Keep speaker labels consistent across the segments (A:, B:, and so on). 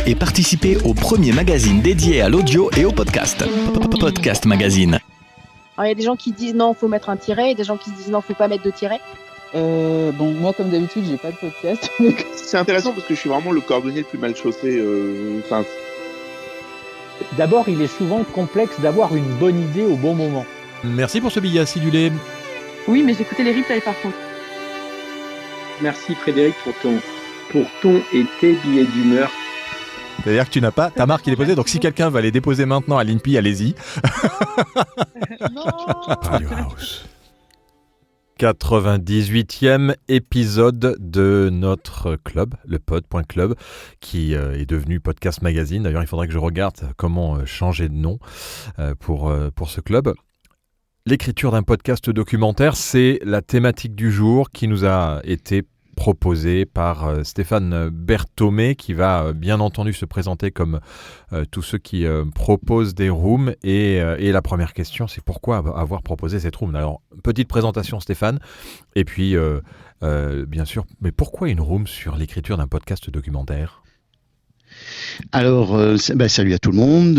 A: et participez au premier magazine dédié à l'audio et au podcast. Podcast Magazine.
B: Alors, il y a des gens qui disent non, faut mettre un tiret, et des gens qui disent non, faut pas mettre de tiret.
C: Moi, comme d'habitude, j'ai pas de podcast.
D: C'est intéressant parce que je suis vraiment le cordonnier le plus mal chaussé.
E: D'abord, il est souvent complexe d'avoir une bonne idée au bon moment.
F: Merci pour ce billet acidulé.
B: Oui, mais j'écoutais les replays par contre.
G: Merci Frédéric pour ton et tes billets d'humeur.
F: C'est-à-dire que tu n'as pas ta marque, il est posée, donc si quelqu'un va les déposer maintenant à l'INPI, allez-y.
B: Non.
F: Radio House. 98e épisode de notre club, le pod.club, qui est devenu Podcast Magazine. D'ailleurs, il faudrait que je regarde comment changer de nom pour ce club. L'écriture d'un podcast documentaire, c'est la thématique du jour qui nous a été proposée par Stéphane Berthomé, qui va bien entendu se présenter comme tous ceux qui proposent des rooms. Et la première question, c'est pourquoi avoir proposé cette room ? Alors, petite présentation Stéphane, et puis bien sûr, mais pourquoi une room sur l'écriture d'un podcast documentaire ?
H: Alors, salut à tout le monde.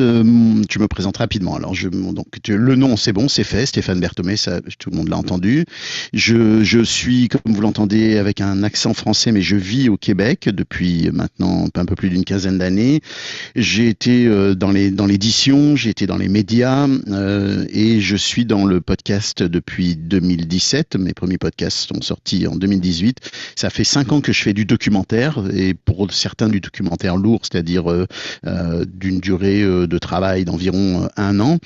H: Je me présente rapidement. Alors, le nom, c'est bon, c'est fait. Stéphane Berthomé, ça, tout le monde l'a entendu. Je suis, comme vous l'entendez, avec un accent français, mais je vis au Québec depuis maintenant un peu plus d'une quinzaine d'années. J'ai été dans l'édition, j'ai été dans les médias et je suis dans le podcast depuis 2017. Mes premiers podcasts sont sortis en 2018. Ça fait 5 ans que je fais du documentaire et pour certains du documentaire lourd, c'est-à-dire d'une durée de travail d'environ 1 an.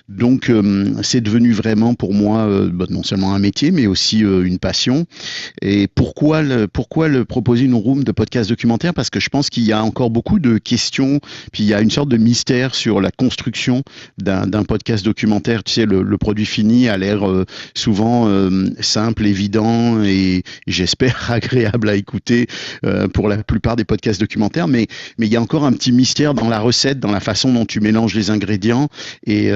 H: Donc, c'est devenu vraiment pour moi non seulement un métier, mais aussi une passion. Et pourquoi proposer une room de podcast documentaire ? Parce que je pense qu'il y a encore beaucoup de questions, puis il y a une sorte de mystère sur la construction d'un podcast documentaire. Tu sais, le produit fini a l'air souvent simple, évident et j'espère agréable à écouter pour la plupart des podcasts documentaires, mais il y a encore un petit mystère dans la recette, dans la façon dont tu mélanges les ingrédients et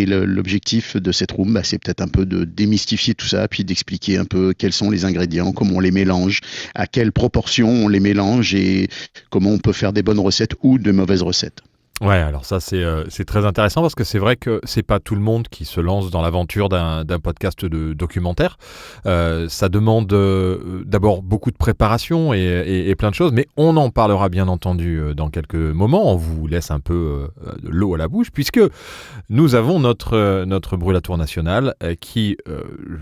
H: l'objectif de cette room, c'est peut-être un peu de démystifier tout ça, puis d'expliquer un peu quels sont les ingrédients, comment on les mélange, à quelle proportion on les mélange et comment on peut faire des bonnes recettes ou de mauvaises recettes.
F: Ouais, alors ça c'est très intéressant parce que c'est vrai que c'est pas tout le monde qui se lance dans l'aventure d'un podcast de documentaire. Ça demande d'abord beaucoup de préparation et plein de choses, mais on en parlera bien entendu dans quelques moments. On vous laisse un peu de l'eau à la bouche puisque nous avons notre brûlatour national qui,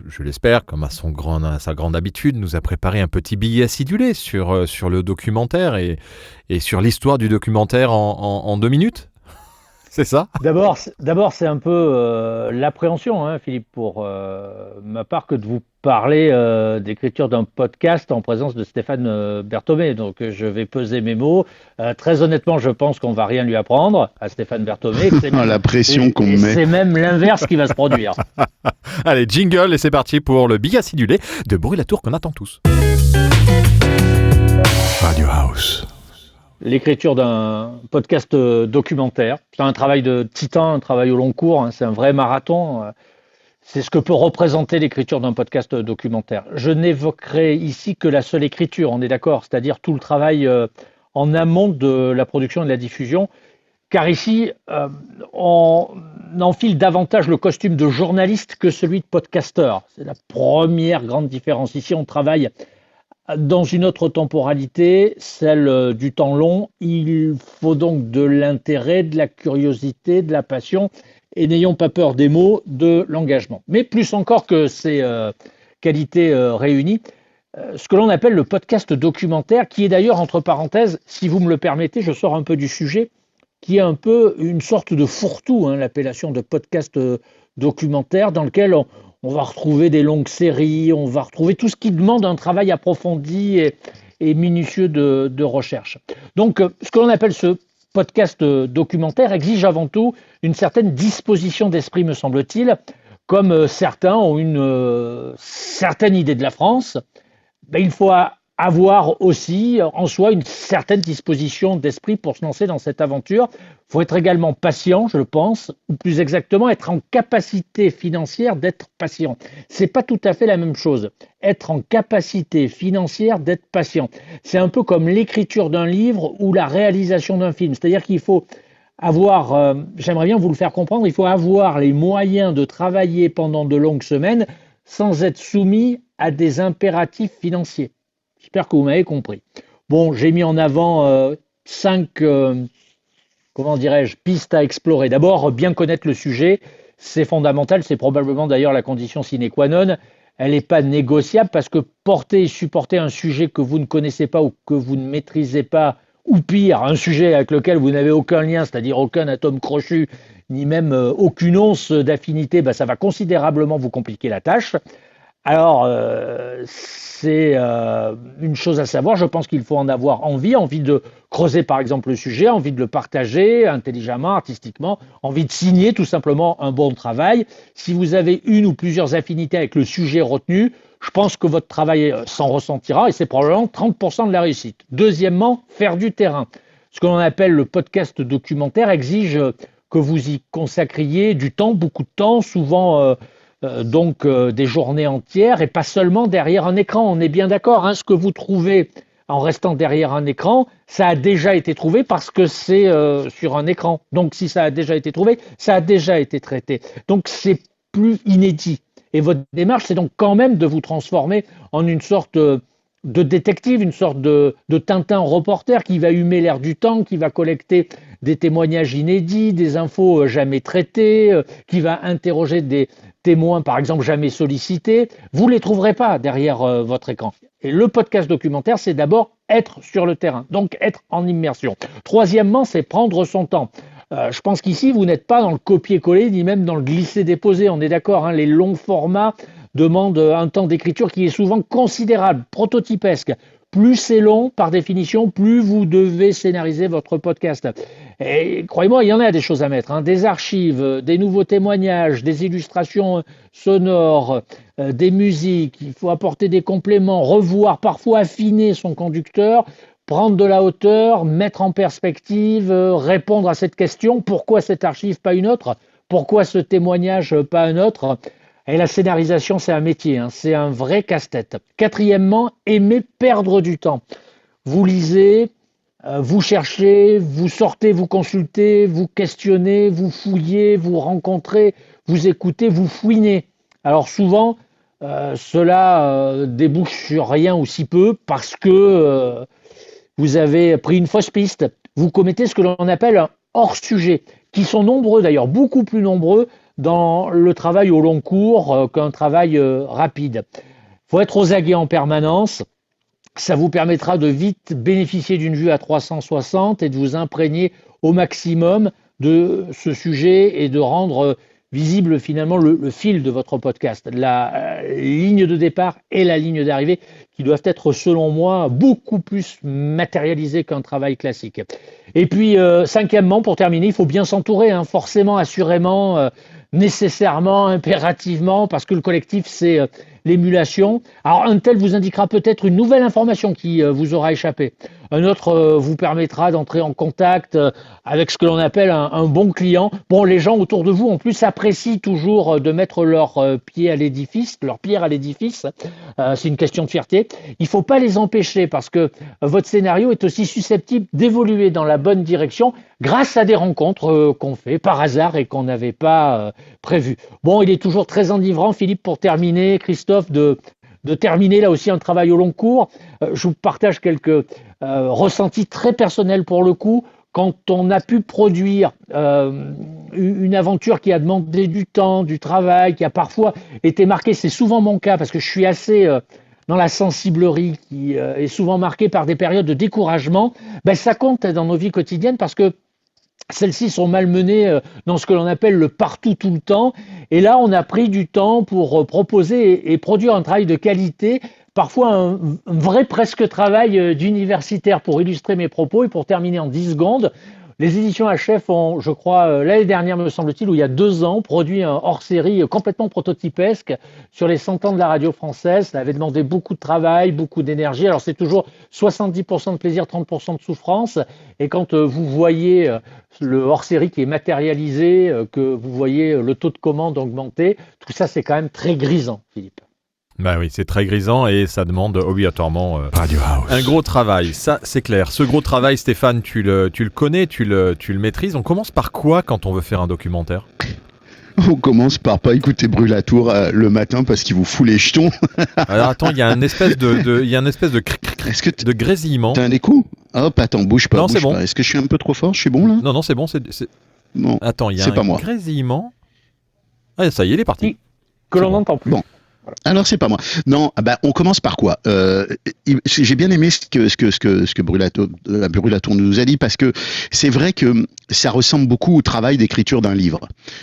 F: je l'espère, comme à sa grande habitude, nous a préparé un petit billet acidulé sur le documentaire et sur l'histoire du documentaire en 2 minutes. C'est ça ?
E: D'abord, c'est un peu l'appréhension, Philippe, pour ma part, que de vous parler d'écriture d'un podcast en présence de Stéphane Berthomé. Donc, je vais peser mes mots. Très honnêtement, je pense qu'on ne va rien lui apprendre à Stéphane Berthomé.
H: La pression qu'on met.
E: C'est même l'inverse qui va se produire.
F: Allez, jingle, et c'est parti pour le billet acidulé de Brûlatour qu'on attend tous. Radio House.
E: L'écriture d'un podcast documentaire, c'est un travail de titan, un travail au long cours, c'est un vrai marathon. C'est ce que peut représenter l'écriture d'un podcast documentaire. Je n'évoquerai ici que la seule écriture, on est d'accord, c'est-à-dire tout le travail en amont de la production et de la diffusion, car ici, on enfile davantage le costume de journaliste que celui de podcasteur. C'est la première grande différence. Ici, on travaille dans une autre temporalité, celle du temps long. Il faut donc de l'intérêt, de la curiosité, de la passion, et n'ayons pas peur des mots, de l'engagement. Mais plus encore que ces qualités réunies, ce que l'on appelle le podcast documentaire, qui est d'ailleurs, entre parenthèses, si vous me le permettez, je sors un peu du sujet, qui est un peu une sorte de fourre-tout, l'appellation de podcast documentaire, dans lequel on va retrouver des longues séries, on va retrouver tout ce qui demande un travail approfondi et minutieux de recherche. Donc, ce que l'on appelle ce podcast documentaire exige avant tout une certaine disposition d'esprit, me semble-t-il, comme certains ont une certaine idée de la France. Il faut avoir aussi en soi une certaine disposition d'esprit pour se lancer dans cette aventure. Il faut être également patient, je le pense, ou plus exactement être en capacité financière d'être patient. C'est pas tout à fait la même chose. Être en capacité financière d'être patient. C'est un peu comme l'écriture d'un livre ou la réalisation d'un film. C'est-à-dire qu'il faut avoir, j'aimerais bien vous le faire comprendre, il faut avoir les moyens de travailler pendant de longues semaines sans être soumis à des impératifs financiers. J'espère que vous m'avez compris. Bon, j'ai mis en avant 5 pistes à explorer. D'abord, bien connaître le sujet, c'est fondamental, c'est probablement d'ailleurs la condition sine qua non. Elle n'est pas négociable parce que porter et supporter un sujet que vous ne connaissez pas ou que vous ne maîtrisez pas, ou pire, un sujet avec lequel vous n'avez aucun lien, c'est-à-dire aucun atome crochu, ni même aucune once d'affinité, ça va considérablement vous compliquer la tâche. Alors, c'est une chose à savoir, je pense qu'il faut en avoir envie de creuser par exemple le sujet, envie de le partager intelligemment, artistiquement, envie de signer tout simplement un bon travail. Si vous avez une ou plusieurs affinités avec le sujet retenu, je pense que votre travail s'en ressentira et c'est probablement 30% de la réussite. Deuxièmement, faire du terrain. Ce que l'on appelle le podcast documentaire exige que vous y consacriez du temps, beaucoup de temps, souvent des journées entières et pas seulement derrière un écran. On est bien d'accord, ce que vous trouvez en restant derrière un écran, ça a déjà été trouvé parce que c'est sur un écran. Donc si ça a déjà été trouvé, ça a déjà été traité. Donc c'est plus inédit. Et votre démarche, c'est donc quand même de vous transformer en une sorte de détective, une sorte de Tintin reporter qui va humer l'air du temps, qui va collecter des témoignages inédits, des infos jamais traitées, qui va interroger des témoins, par exemple, jamais sollicités. Vous ne les trouverez pas derrière votre écran. Et le podcast documentaire, c'est d'abord être sur le terrain, donc être en immersion. Troisièmement, c'est prendre son temps. Je pense qu'ici, vous n'êtes pas dans le copier-coller, ni même dans le glisser-déposer. On est d'accord, les longs formats demandent un temps d'écriture qui est souvent considérable, prototypesque. Plus c'est long, par définition, plus vous devez scénariser votre podcast. Et croyez-moi, il y en a des choses à mettre, des archives, des nouveaux témoignages, des illustrations sonores, des musiques. Il faut apporter des compléments, revoir, parfois affiner son conducteur, prendre de la hauteur, mettre en perspective, répondre à cette question, pourquoi cette archive, pas une autre? Pourquoi ce témoignage, pas un autre? Et la scénarisation, c'est un métier, c'est un vrai casse-tête. Quatrièmement, aimez perdre du temps. Vous lisez, vous cherchez, vous sortez, vous consultez, vous questionnez, vous fouillez, vous rencontrez, vous écoutez, vous fouinez. Alors souvent, cela débouche sur rien ou si peu parce que vous avez pris une fausse piste. Vous commettez ce que l'on appelle un hors-sujet, qui sont nombreux d'ailleurs, beaucoup plus nombreux dans le travail au long cours qu'un travail rapide. Il faut être aux aguets en permanence. Ça vous permettra de vite bénéficier d'une vue à 360 et de vous imprégner au maximum de ce sujet et de rendre visible finalement le fil de votre podcast, la ligne de départ et la ligne d'arrivée qui doivent être selon moi beaucoup plus matérialisées qu'un travail classique. Et puis cinquièmement, pour terminer, il faut bien s'entourer, forcément, assurément, nécessairement, impérativement, parce que le collectif c'est l'émulation. Alors un tel vous indiquera peut-être une nouvelle information qui vous aura échappé. Un autre vous permettra d'entrer en contact avec ce que l'on appelle un bon client. Bon, les gens autour de vous en plus apprécient toujours de mettre leur pied à l'édifice, leur pierre à l'édifice. C'est une question de fierté. Il ne faut pas les empêcher parce que votre scénario est aussi susceptible d'évoluer dans la bonne direction grâce à des rencontres qu'on fait par hasard et qu'on n'avait pas prévues. Bon, il est toujours très enivrant, Philippe, pour terminer, Christophe, de terminer là aussi un travail au long cours. Je vous partage quelques ressentis très personnels pour le coup. Quand on a pu produire une aventure qui a demandé du temps, du travail, qui a parfois été marquée, c'est souvent mon cas parce que je suis assez dans la sensiblerie qui est souvent marquée par des périodes de découragement, ça compte dans nos vies quotidiennes parce que celles-ci sont malmenées dans ce que l'on appelle le partout tout le temps. Et là, on a pris du temps pour proposer et produire un travail de qualité, parfois un vrai presque travail d'universitaire pour illustrer mes propos et pour terminer en 10 secondes. Les éditions HF ont, je crois, l'année dernière, me semble-t-il, ou il y a 2 ans, produit un hors-série complètement prototypesque sur les 100 ans de la radio française. Ça avait demandé beaucoup de travail, beaucoup d'énergie. Alors, c'est toujours 70% de plaisir, 30% de souffrance. Et quand vous voyez le hors-série qui est matérialisé, que vous voyez le taux de commande augmenter, tout ça, c'est quand même très grisant, Philippe.
F: Bah oui, c'est très grisant et ça demande obligatoirement
A: Radio House.
F: un gros travail. Ça, c'est clair. Ce gros travail, Stéphane, tu le connais, tu le maîtrises. On commence par quoi quand on veut faire un documentaire ?
H: On commence par pas écouter Brûlatour le matin parce qu'il vous fout les jetons.
F: Alors attends, il y a un espèce de
H: Est-ce que
F: de grésillement.
H: t'as un écho? Hop, attends, bouge pas.
F: Non,
H: bouge
F: c'est bon.
H: pas. Est-ce que je suis un peu trop fort? Je suis bon là?
F: Non, c'est bon.
H: Non.
F: Attends, il y a
H: C'est
F: un
H: pas moi.
F: grésillement. Ah, ça y est, il est parti.
E: Que l'on
F: C'est bon.
E: n'entend plus.
H: Bon. Alors c'est pas moi. Non, on commence par quoi? J'ai bien aimé ce que Brûlatour nous a dit parce que c'est vrai que ça ressemble beaucoup au travail d'écriture d'un livre,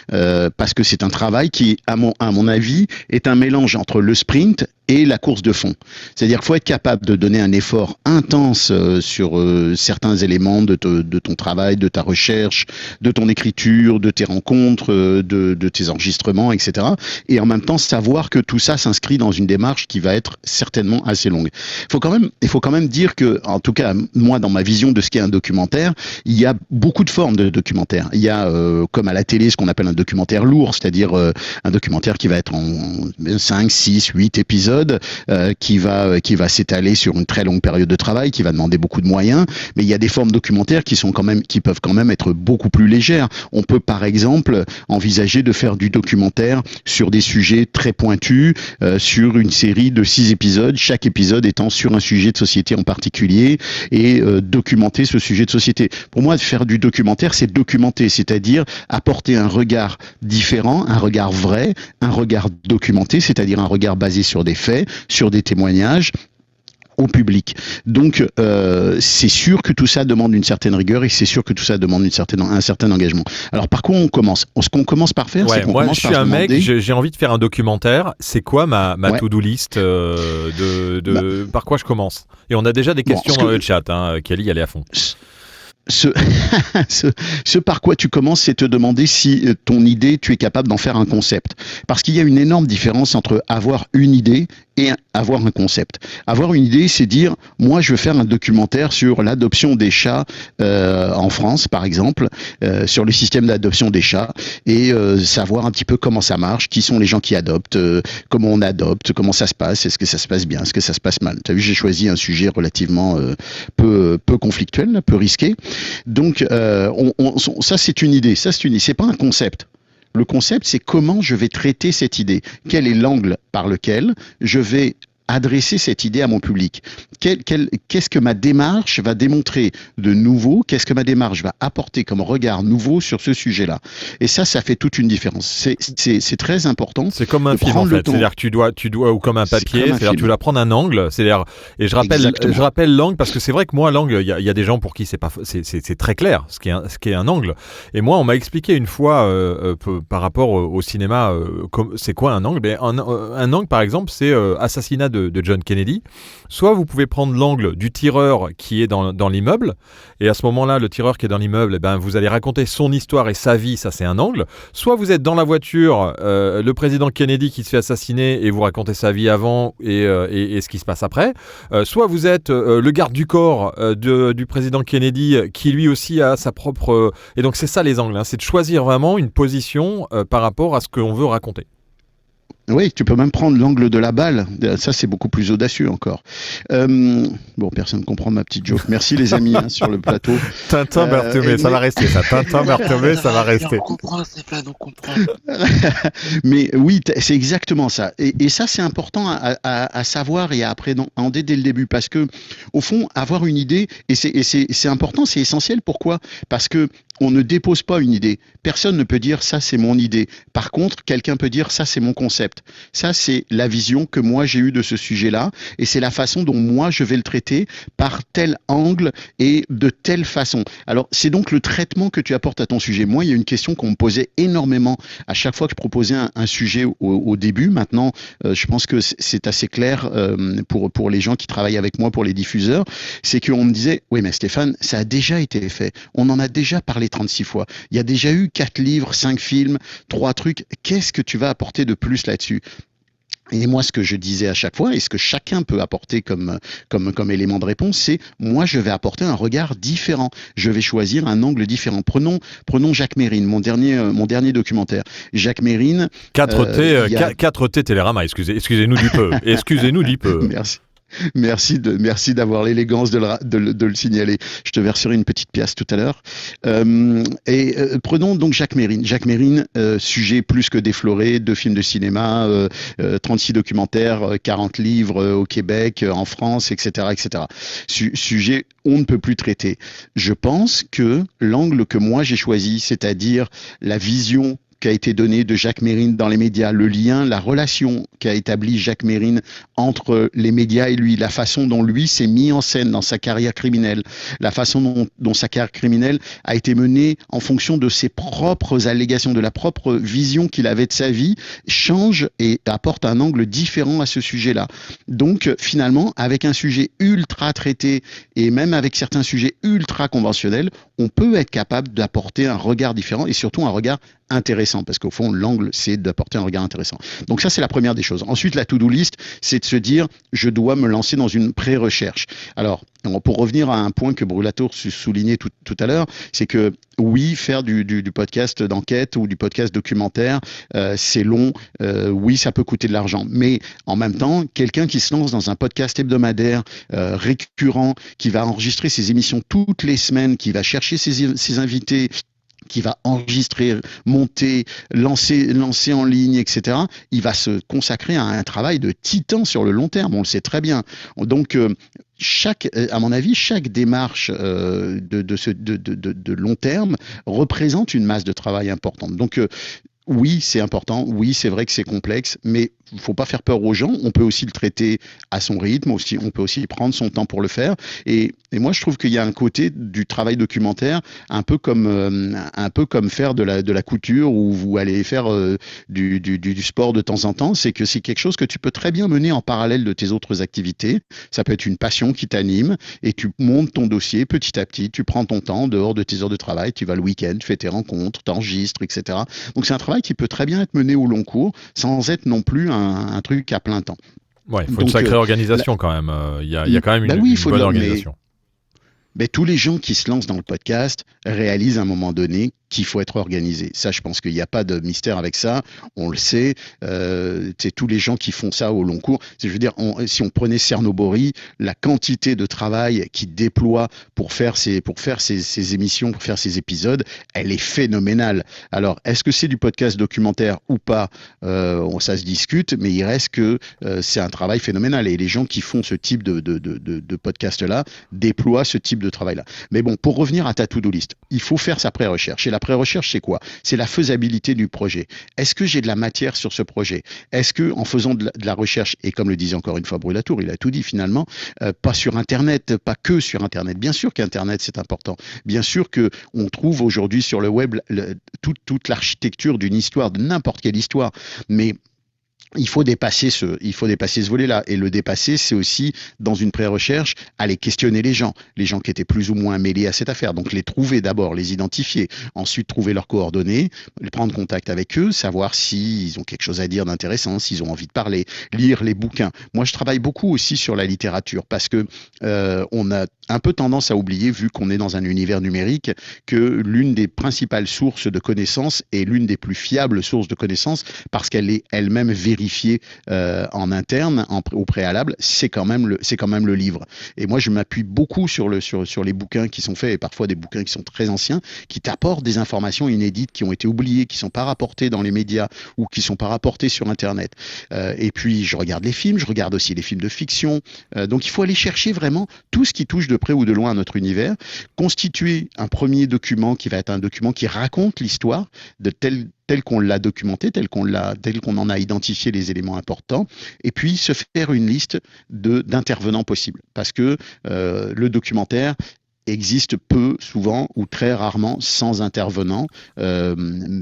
H: parce que c'est un travail qui, à mon avis, est un mélange entre le sprint et la course de fond. C'est-à-dire qu'il faut être capable de donner un effort intense sur certains éléments de ton travail, de ta recherche, de ton écriture, de tes rencontres, de tes enregistrements, etc. Et en même temps savoir que tout ça s'inscrit dans une démarche qui va être certainement assez longue. Il faut quand même dire que, en tout cas, moi, dans ma vision de ce qu'est un documentaire, il y a beaucoup de formes de documentaire. Il y a, comme à la télé, ce qu'on appelle un documentaire lourd, c'est-à-dire un documentaire qui va être en 5, 6, 8 épisodes, qui va s'étaler sur une très longue période de travail, qui va demander beaucoup de moyens. Mais il y a des formes documentaires qui peuvent quand même être beaucoup plus légères. On peut, par exemple, envisager de faire du documentaire sur des sujets très pointus, sur une série de 6 épisodes, chaque épisode étant sur un sujet de société en particulier, et documenter ce sujet de société. Pour moi, faire du documentaire, c'est documenter, c'est-à-dire apporter un regard différent, un regard vrai, un regard documenté, c'est-à-dire un regard basé sur des faits, sur des témoignages, au public. Donc, c'est sûr que tout ça demande une certaine rigueur et c'est sûr que tout ça demande un certain engagement. Alors, par quoi on commence? Ce qu'on commence par faire, c'est qu'on
F: moi,
H: commence
F: je suis
H: par
F: un
H: se
F: mec,
H: demander...
F: j'ai envie de faire un documentaire. C'est quoi ma to-do list par quoi je commence? Et on a déjà des questions dans le chat. Kelly, elle est à fond.
H: Ce par quoi tu commences, c'est te demander si ton idée, tu es capable d'en faire un concept. Parce qu'il y a une énorme différence entre avoir une idée et avoir un concept. Avoir une idée, c'est dire, moi je veux faire un documentaire sur l'adoption des chats en France, par exemple, sur le système d'adoption des chats, et savoir un petit peu comment ça marche, qui sont les gens qui adoptent, comment on adopte, comment ça se passe, est-ce que ça se passe bien, est-ce que ça se passe mal. Tu as vu, j'ai choisi un sujet relativement peu conflictuel, peu risqué. Donc, ça c'est une idée, c'est pas un concept. Le concept, c'est comment je vais traiter cette idée. Quel est l'angle par lequel je vais adresser cette idée à mon public? Qu'est-ce que ma démarche va démontrer de nouveau? Qu'est-ce que ma démarche va apporter comme regard nouveau sur ce sujet-là? Et ça fait toute une différence. C'est très important.
F: C'est comme un film en fait. C'est-à-dire que tu dois ou comme un papier. C'est-à-dire que tu dois prendre un angle. C'est-à-dire, et je rappelle l'angle parce que c'est vrai que moi l'angle, il y a des gens pour qui c'est très clair ce qui est un angle. Et moi, on m'a expliqué une fois par rapport au cinéma, c'est quoi un angle? Un angle, par exemple, c'est assassinat de John Kennedy. Soit vous pouvez prendre l'angle du tireur qui est dans l'immeuble, et à ce moment-là, le tireur qui est dans l'immeuble, vous allez raconter son histoire et sa vie, ça c'est un angle. Soit vous êtes dans la voiture, le président Kennedy qui se fait assassiner, et vous racontez sa vie avant et ce qui se passe après. Soit vous êtes le garde du corps du président Kennedy qui lui aussi a sa propre... Et donc c'est ça les angles, c'est de choisir vraiment une position par rapport à ce qu'on veut raconter.
H: Oui, tu peux même prendre l'angle de la balle. Ça, c'est beaucoup plus audacieux encore. Bon, personne ne comprend ma petite joke. Merci les amis sur le plateau.
F: Tintin Berthomé, ça va rester ça. Tintin Berthomé, ça va rester.
D: On comprend, Stéphane, on comprend.
H: Mais oui, c'est exactement ça. Et ça, c'est important à savoir et à appréhender dès le début. Parce que, au fond, avoir une idée, et c'est important, c'est essentiel. Pourquoi? Parce que on ne dépose pas une idée. Personne ne peut dire ça c'est mon idée. Par contre, quelqu'un peut dire ça c'est mon concept. Ça c'est la vision que moi j'ai eue de ce sujet-là et c'est la façon dont moi je vais le traiter par tel angle et de telle façon. Alors c'est donc le traitement que tu apportes à ton sujet. Moi il y a une question qu'on me posait énormément à chaque fois que je proposais un sujet au début. Maintenant je pense que c'est assez clair pour les gens qui travaillent avec moi, pour les diffuseurs. C'est qu'on me disait oui mais Stéphane ça a déjà été fait. On en a déjà parlé 36 fois. Il y a déjà eu 4 livres, 5 films, 3 trucs. Qu'est-ce que tu vas apporter de plus là-dessus ? Et moi, ce que je disais à chaque fois, et ce que chacun peut apporter comme élément de réponse, c'est moi, je vais apporter un regard différent. Je vais choisir un angle différent. Prenons Jacques Mérine, mon dernier documentaire. Jacques Mérine.
F: 4T Télérama, excusez-nous du peu. Excusez-nous du peu.
H: Merci d'avoir l'élégance de le signaler. Je te verserai une petite pièce tout à l'heure. Prenons donc Jacques Mérine. Jacques Mérine, sujet plus que défloré, 2 films de cinéma, 36 documentaires, 40 livres au Québec, en France, etc., etc. Sujet on ne peut plus traiter. Je pense que l'angle que moi j'ai choisi, c'est-à-dire la vision qui a été donné de Jacques Mérine dans les médias, le lien, la relation qu'a établi Jacques Mérine entre les médias et lui, la façon dont lui s'est mis en scène dans sa carrière criminelle, la façon dont sa carrière criminelle a été menée en fonction de ses propres allégations, de la propre vision qu'il avait de sa vie, change et apporte un angle différent à ce sujet-là. Donc finalement, avec un sujet ultra traité et même avec certains sujets ultra conventionnels, on peut être capable d'apporter un regard différent et surtout un regard intéressant, parce qu'au fond, l'angle, c'est d'apporter un regard intéressant. Donc ça, c'est la première des choses. Ensuite, la to-do list, c'est de se dire, je dois me lancer dans une pré-recherche. Alors, pour revenir à un point que Brulatour soulignait tout à l'heure, c'est que oui, faire du podcast d'enquête ou du podcast documentaire, c'est long. Oui, ça peut coûter de l'argent. Mais en même temps, quelqu'un qui se lance dans un podcast hebdomadaire récurrent, qui va enregistrer ses émissions toutes les semaines, qui va chercher ses invités, qui va enregistrer, monter, lancer en ligne, etc., il va se consacrer à un travail de titan sur le long terme, on le sait très bien. Donc, à mon avis, chaque démarche de long terme représente une masse de travail importante. Donc, oui, c'est important, oui, c'est vrai que c'est complexe, mais il ne faut pas faire peur aux gens. On peut aussi le traiter à son rythme, on peut aussi prendre son temps pour le faire. Et moi, je trouve qu'il y a un côté du travail documentaire, un peu comme faire de la couture ou vous allez faire du sport de temps en temps. C'est que c'est quelque chose que tu peux très bien mener en parallèle de tes autres activités. Ça peut être une passion qui t'anime et tu montes ton dossier petit à petit. Tu prends ton temps dehors de tes heures de travail. Tu vas le week-end, tu fais tes rencontres, t'enregistres, etc. Donc c'est un travail qui peut très bien être mené au long cours sans être non plus un truc à plein temps.
F: Ouais, il faut une sacrée organisation quand même. Il y a quand même une bonne organisation.
H: Mais tous les gens qui se lancent dans le podcast réalisent à un moment donné qu'il faut être organisé. Ça, je pense qu'il n'y a pas de mystère avec ça. On le sait. C'est tous les gens qui font ça au long cours. Je veux dire, si on prenait Cernobori, la quantité de travail qu'il déploie pour faire ses émissions, pour faire ses épisodes, elle est phénoménale. Alors, est-ce que c'est du podcast documentaire ou pas ? Ça se discute, mais il reste que c'est un travail phénoménal. Et les gens qui font ce type de podcast-là déploient ce type de travail-là. Mais bon, pour revenir à ta to-do list, il faut faire sa pré-recherche. Et la pré-recherche, c'est quoi ? C'est la faisabilité du projet. Est-ce que j'ai de la matière sur ce projet ? Est-ce que, en faisant de la recherche, et comme le disait encore une fois Brulatour, il a tout dit finalement, pas sur Internet, pas que sur Internet. Bien sûr qu'Internet, c'est important. Bien sûr qu'on trouve aujourd'hui sur le web toute l'architecture d'une histoire, de n'importe quelle histoire. Mais il faut dépasser ce volet-là. Et le dépasser, c'est aussi, dans une pré-recherche, aller questionner les gens qui étaient plus ou moins mêlés à cette affaire. Donc, les trouver d'abord, les identifier. Ensuite, trouver leurs coordonnées, prendre contact avec eux, savoir s'ils ont quelque chose à dire d'intéressant, s'ils ont envie de parler, lire les bouquins. Moi, je travaille beaucoup aussi sur la littérature parce que on a un peu tendance à oublier, vu qu'on est dans un univers numérique, que l'une des principales sources de connaissances est l'une des plus fiables sources de connaissances parce qu'elle est elle-même vérifiée. vérifié en interne, au préalable, c'est quand même le livre. Et moi, je m'appuie beaucoup sur les bouquins qui sont faits, et parfois des bouquins qui sont très anciens, qui t'apportent des informations inédites qui ont été oubliées, qui sont pas rapportées dans les médias ou qui sont pas rapportées sur Internet. Et puis, je regarde les films, je regarde aussi les films de fiction. Donc, il faut aller chercher vraiment tout ce qui touche de près ou de loin à notre univers, constituer un premier document qui va être un document qui raconte l'histoire de tel qu'on l'a documenté, tel qu'on en a identifié les éléments importants, et puis se faire une liste d'intervenants possibles. Parce que le documentaire existe peu, souvent ou très rarement sans intervenant.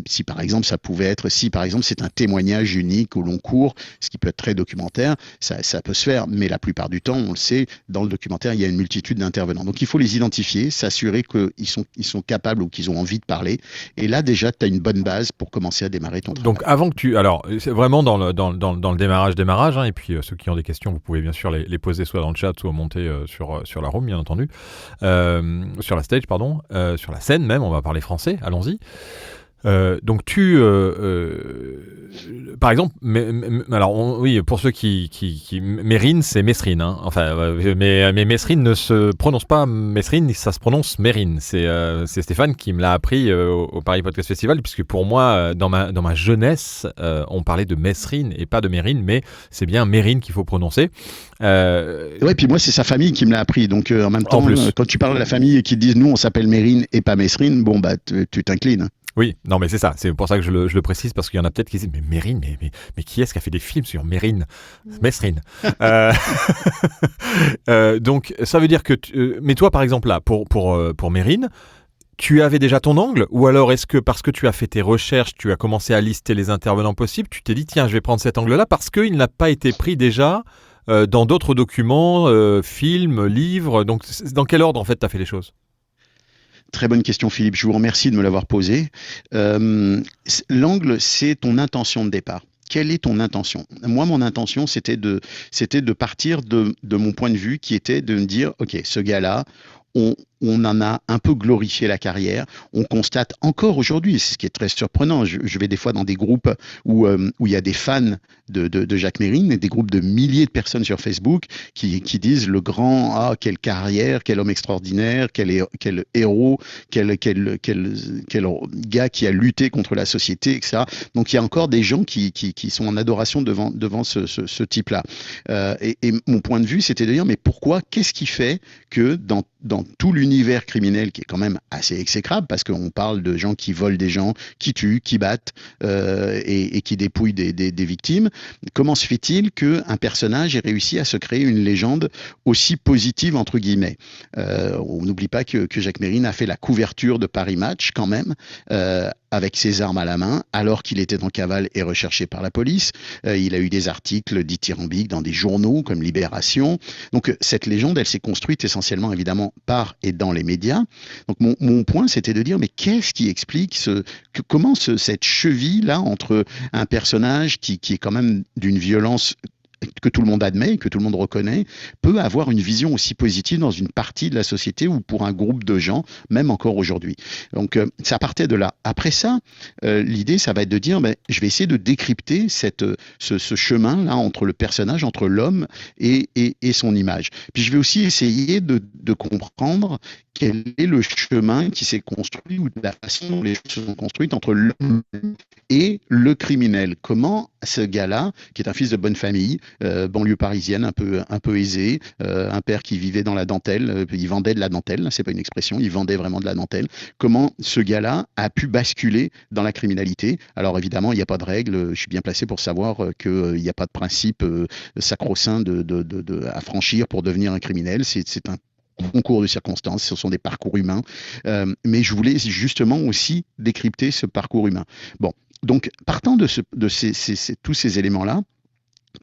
H: Si par exemple c'est un témoignage unique au long cours, ce qui peut être très documentaire, ça peut se faire, mais la plupart du temps, on le sait, dans le documentaire, il y a une multitude d'intervenants. Donc il faut les identifier, s'assurer qu'ils sont capables ou qu'ils ont envie de parler. Et là déjà, tu as une bonne base pour commencer à démarrer ton travail.
F: Donc avant que alors c'est vraiment dans le démarrage, hein, et puis ceux qui ont des questions, vous pouvez bien sûr les poser soit dans le chat, soit monter sur la room, bien entendu. Sur la stage, sur la scène même, on va parler français, allons-y. Donc par exemple, oui, pour ceux qui Mérine, c'est Mesrine, hein. Enfin, mais Mesrine ne se prononce pas Mesrine, ça se prononce Mérine. C'est Stéphane qui me l'a appris au Paris Podcast Festival, puisque pour moi, dans ma jeunesse, on parlait de Mesrine et pas de Mérine, mais c'est bien Mérine qu'il faut prononcer.
H: Ouais, puis moi, c'est sa famille qui me l'a appris. Donc en même temps, quand tu parles de la famille et qu'ils disent nous, on s'appelle Mérine et pas Mesrine, bon bah tu t'inclines.
F: Oui, non mais c'est ça, c'est pour ça que je le précise, parce qu'il y en a peut-être qui disent mais Mérine, mais qui est-ce qui a fait des films sur Mérine, Mesrine. Donc ça veut dire que mais toi par exemple là pour Mérine, tu avais déjà ton angle, ou alors est-ce que parce que tu as fait tes recherches, tu as commencé à lister les intervenants possibles, tu t'es dit tiens je vais prendre cet angle-là parce qu'il n'a pas été pris déjà dans d'autres documents, films, livres, donc dans quel ordre en fait tu as fait les choses ?
H: Très bonne question, Philippe. Je vous remercie de me l'avoir posée. L'angle, c'est ton intention de départ. Quelle est ton intention ? Moi, mon intention, c'était de partir de mon point de vue, qui était de me dire, ok, ce gars-là, on en a un peu glorifié la carrière. On constate encore aujourd'hui, c'est ce qui est très surprenant. Je vais des fois dans des groupes où il y a des fans de Jacques Mérine, et des groupes de milliers de personnes sur Facebook qui disent le grand, quelle carrière, quel homme extraordinaire, quel héros, quel gars qui a lutté contre la société, etc. Donc il y a encore des gens qui sont en adoration devant ce type-là. Et mon point de vue, c'était de dire, mais pourquoi, qu'est-ce qui fait que dans tout l'univers criminel, qui est quand même assez exécrable, parce qu'on parle de gens qui volent des gens, qui tuent, qui battent et qui dépouillent des victimes, comment se fait-il qu'un personnage ait réussi à se créer une légende aussi positive, entre guillemets ? On n'oublie pas que Jacques Mérine a fait la couverture de Paris Match, quand même, avec ses armes à la main, alors qu'il était en cavale et recherché par la police. Il a eu des articles dithyrambiques dans des journaux comme Libération. Donc cette légende, elle s'est construite essentiellement, évidemment, par et dans les médias. Donc mon point, c'était de dire, mais qu'est-ce qui explique comment cette cheville-là entre un personnage qui est quand même d'une violence que tout le monde admet, que tout le monde reconnaît, peut avoir une vision aussi positive dans une partie de la société ou pour un groupe de gens, même encore aujourd'hui. Donc ça partait de là. Après ça, l'idée, ça va être de dire, je vais essayer de décrypter ce chemin-là entre le personnage, entre l'homme et son image. Puis je vais aussi essayer de comprendre quel est le chemin qui s'est construit ou la façon dont les choses se sont construites entre l'homme et le criminel. Comment ce gars-là, qui est un fils de bonne famille, banlieue parisienne, un peu aisée, un père qui vivait dans la dentelle, il vendait de la dentelle, c'est pas une expression, il vendait vraiment de la dentelle. Comment ce gars-là a pu basculer dans la criminalité ? Alors évidemment, il n'y a pas de règle, je suis bien placé pour savoir qu'il n'y a pas de principe sacro-saint à franchir pour devenir un criminel. C'est un concours de circonstances, ce sont des parcours humains, mais je voulais justement aussi décrypter ce parcours humain. Bon, donc partant de tous ces éléments-là,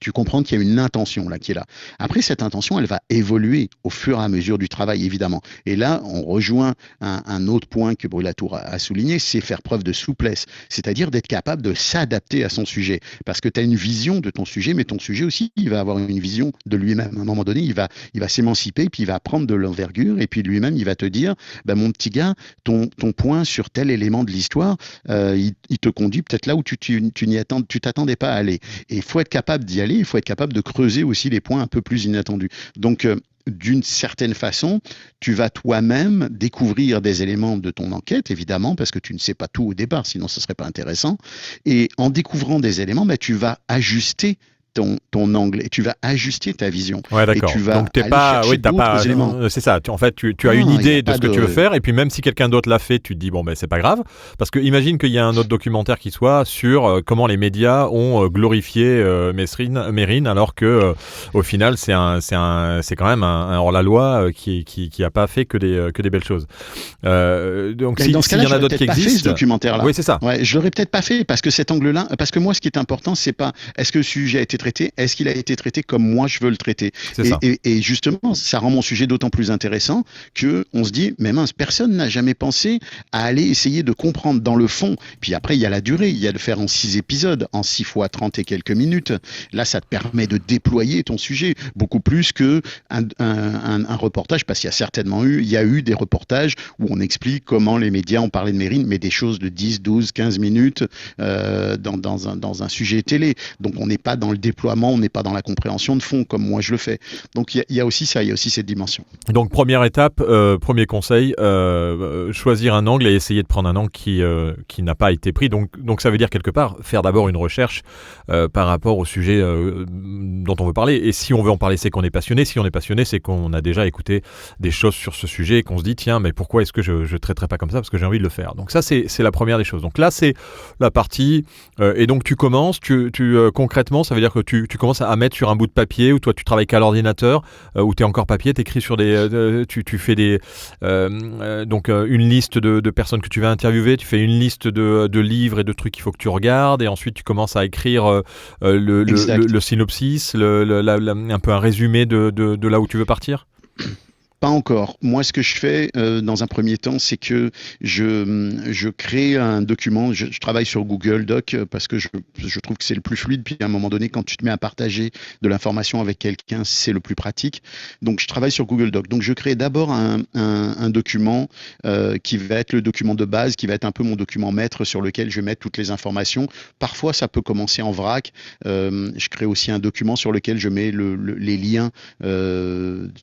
H: tu comprends qu'il y a une intention là qui est là. Après, cette intention, elle va évoluer au fur et à mesure du travail, évidemment. Et là, on rejoint un autre point que Brûlatour a souligné, c'est faire preuve de souplesse, c'est-à-dire d'être capable de s'adapter à son sujet. Parce que tu as une vision de ton sujet, mais ton sujet aussi, il va avoir une vision de lui-même. À un moment donné, il va s'émanciper, puis il va prendre de l'envergure, et puis lui-même, il va te dire, mon petit gars, ton point sur tel élément de l'histoire, il te conduit peut-être là où tu t'attendais pas à aller. Et il faut être capable d'y aller, il faut être capable de creuser aussi les points un peu plus inattendus. Donc, d'une certaine façon, tu vas toi-même découvrir des éléments de ton enquête, évidemment, parce que tu ne sais pas tout au départ, sinon ce ne serait pas intéressant. Et en découvrant des éléments, tu vas ajuster ton angle et tu vas ajuster ta vision.
F: Ouais, d'accord.
H: Et tu vas
F: donc t'es
H: aller
F: pas,
H: chercher d'autres éléments.
F: C'est ça. En fait, tu as une idée de ce que tu veux faire, et puis même si quelqu'un d'autre l'a fait, tu te dis bon c'est pas grave, parce que imagine qu'il y a un autre documentaire qui soit sur comment les médias ont glorifié Mérine, alors que au final c'est quand même un hors-la-loi qui a pas fait que des belles choses. Donc s'il y en a d'autres qui existent,
H: ce documentaire-là.
F: Oui, c'est ça.
H: Ouais, je l'aurais peut-être pas fait parce que cet angle-là, parce que moi ce qui est important, c'est pas est-ce que le sujet a été traité, est-ce qu'il a été traité comme moi je veux le traiter. Et justement, ça rend mon sujet d'autant plus intéressant que on se dit, mais mince, personne n'a jamais pensé à aller essayer de comprendre dans le fond. Puis après, il y a la durée, il y a le faire en 6 épisodes, en 6 fois 30 et quelques minutes. Là, ça te permet de déployer ton sujet beaucoup plus que un reportage, parce qu'il y a eu des reportages où on explique comment les médias ont parlé de Mérine, mais des choses de 10, 12, 15 minutes dans un sujet télé. Donc on n'est pas dans le déploiement, on n'est pas dans la compréhension de fond comme moi je le fais. Donc il y a aussi ça, il y a aussi cette dimension.
F: Donc première étape, premier conseil, choisir un angle et essayer de prendre un angle qui n'a pas été pris. Donc ça veut dire quelque part faire d'abord une recherche par rapport au sujet dont on veut parler. Et si on veut en parler, c'est qu'on est passionné. Si on est passionné, c'est qu'on a déjà écouté des choses sur ce sujet et qu'on se dit tiens, mais pourquoi est-ce que je traiterais pas comme ça, parce que j'ai envie de le faire. Donc ça c'est la première des choses. Donc là c'est la partie et donc tu commences, concrètement, ça veut dire que tu commences à mettre sur un bout de papier, ou toi tu travailles qu'à l'ordinateur, ou tu es encore papier, tu écris sur tu fais donc une liste de personnes que tu vas interviewer, tu fais une liste de livres et de trucs qu'il faut que tu regardes, et ensuite tu commences à écrire le synopsis, un peu un résumé de là où tu veux partir.
H: Pas encore. Moi, ce que je fais dans un premier temps, c'est que je crée un document. Je travaille sur Google Doc parce que je trouve que c'est le plus fluide. Puis à un moment donné, quand tu te mets à partager de l'information avec quelqu'un, c'est le plus pratique. Donc, je travaille sur Google Doc. Donc, je crée d'abord un document qui va être le document de base, qui va être un peu mon document maître sur lequel je vais mettre toutes les informations. Parfois, ça peut commencer en vrac. Je crée aussi un document sur lequel je mets les liens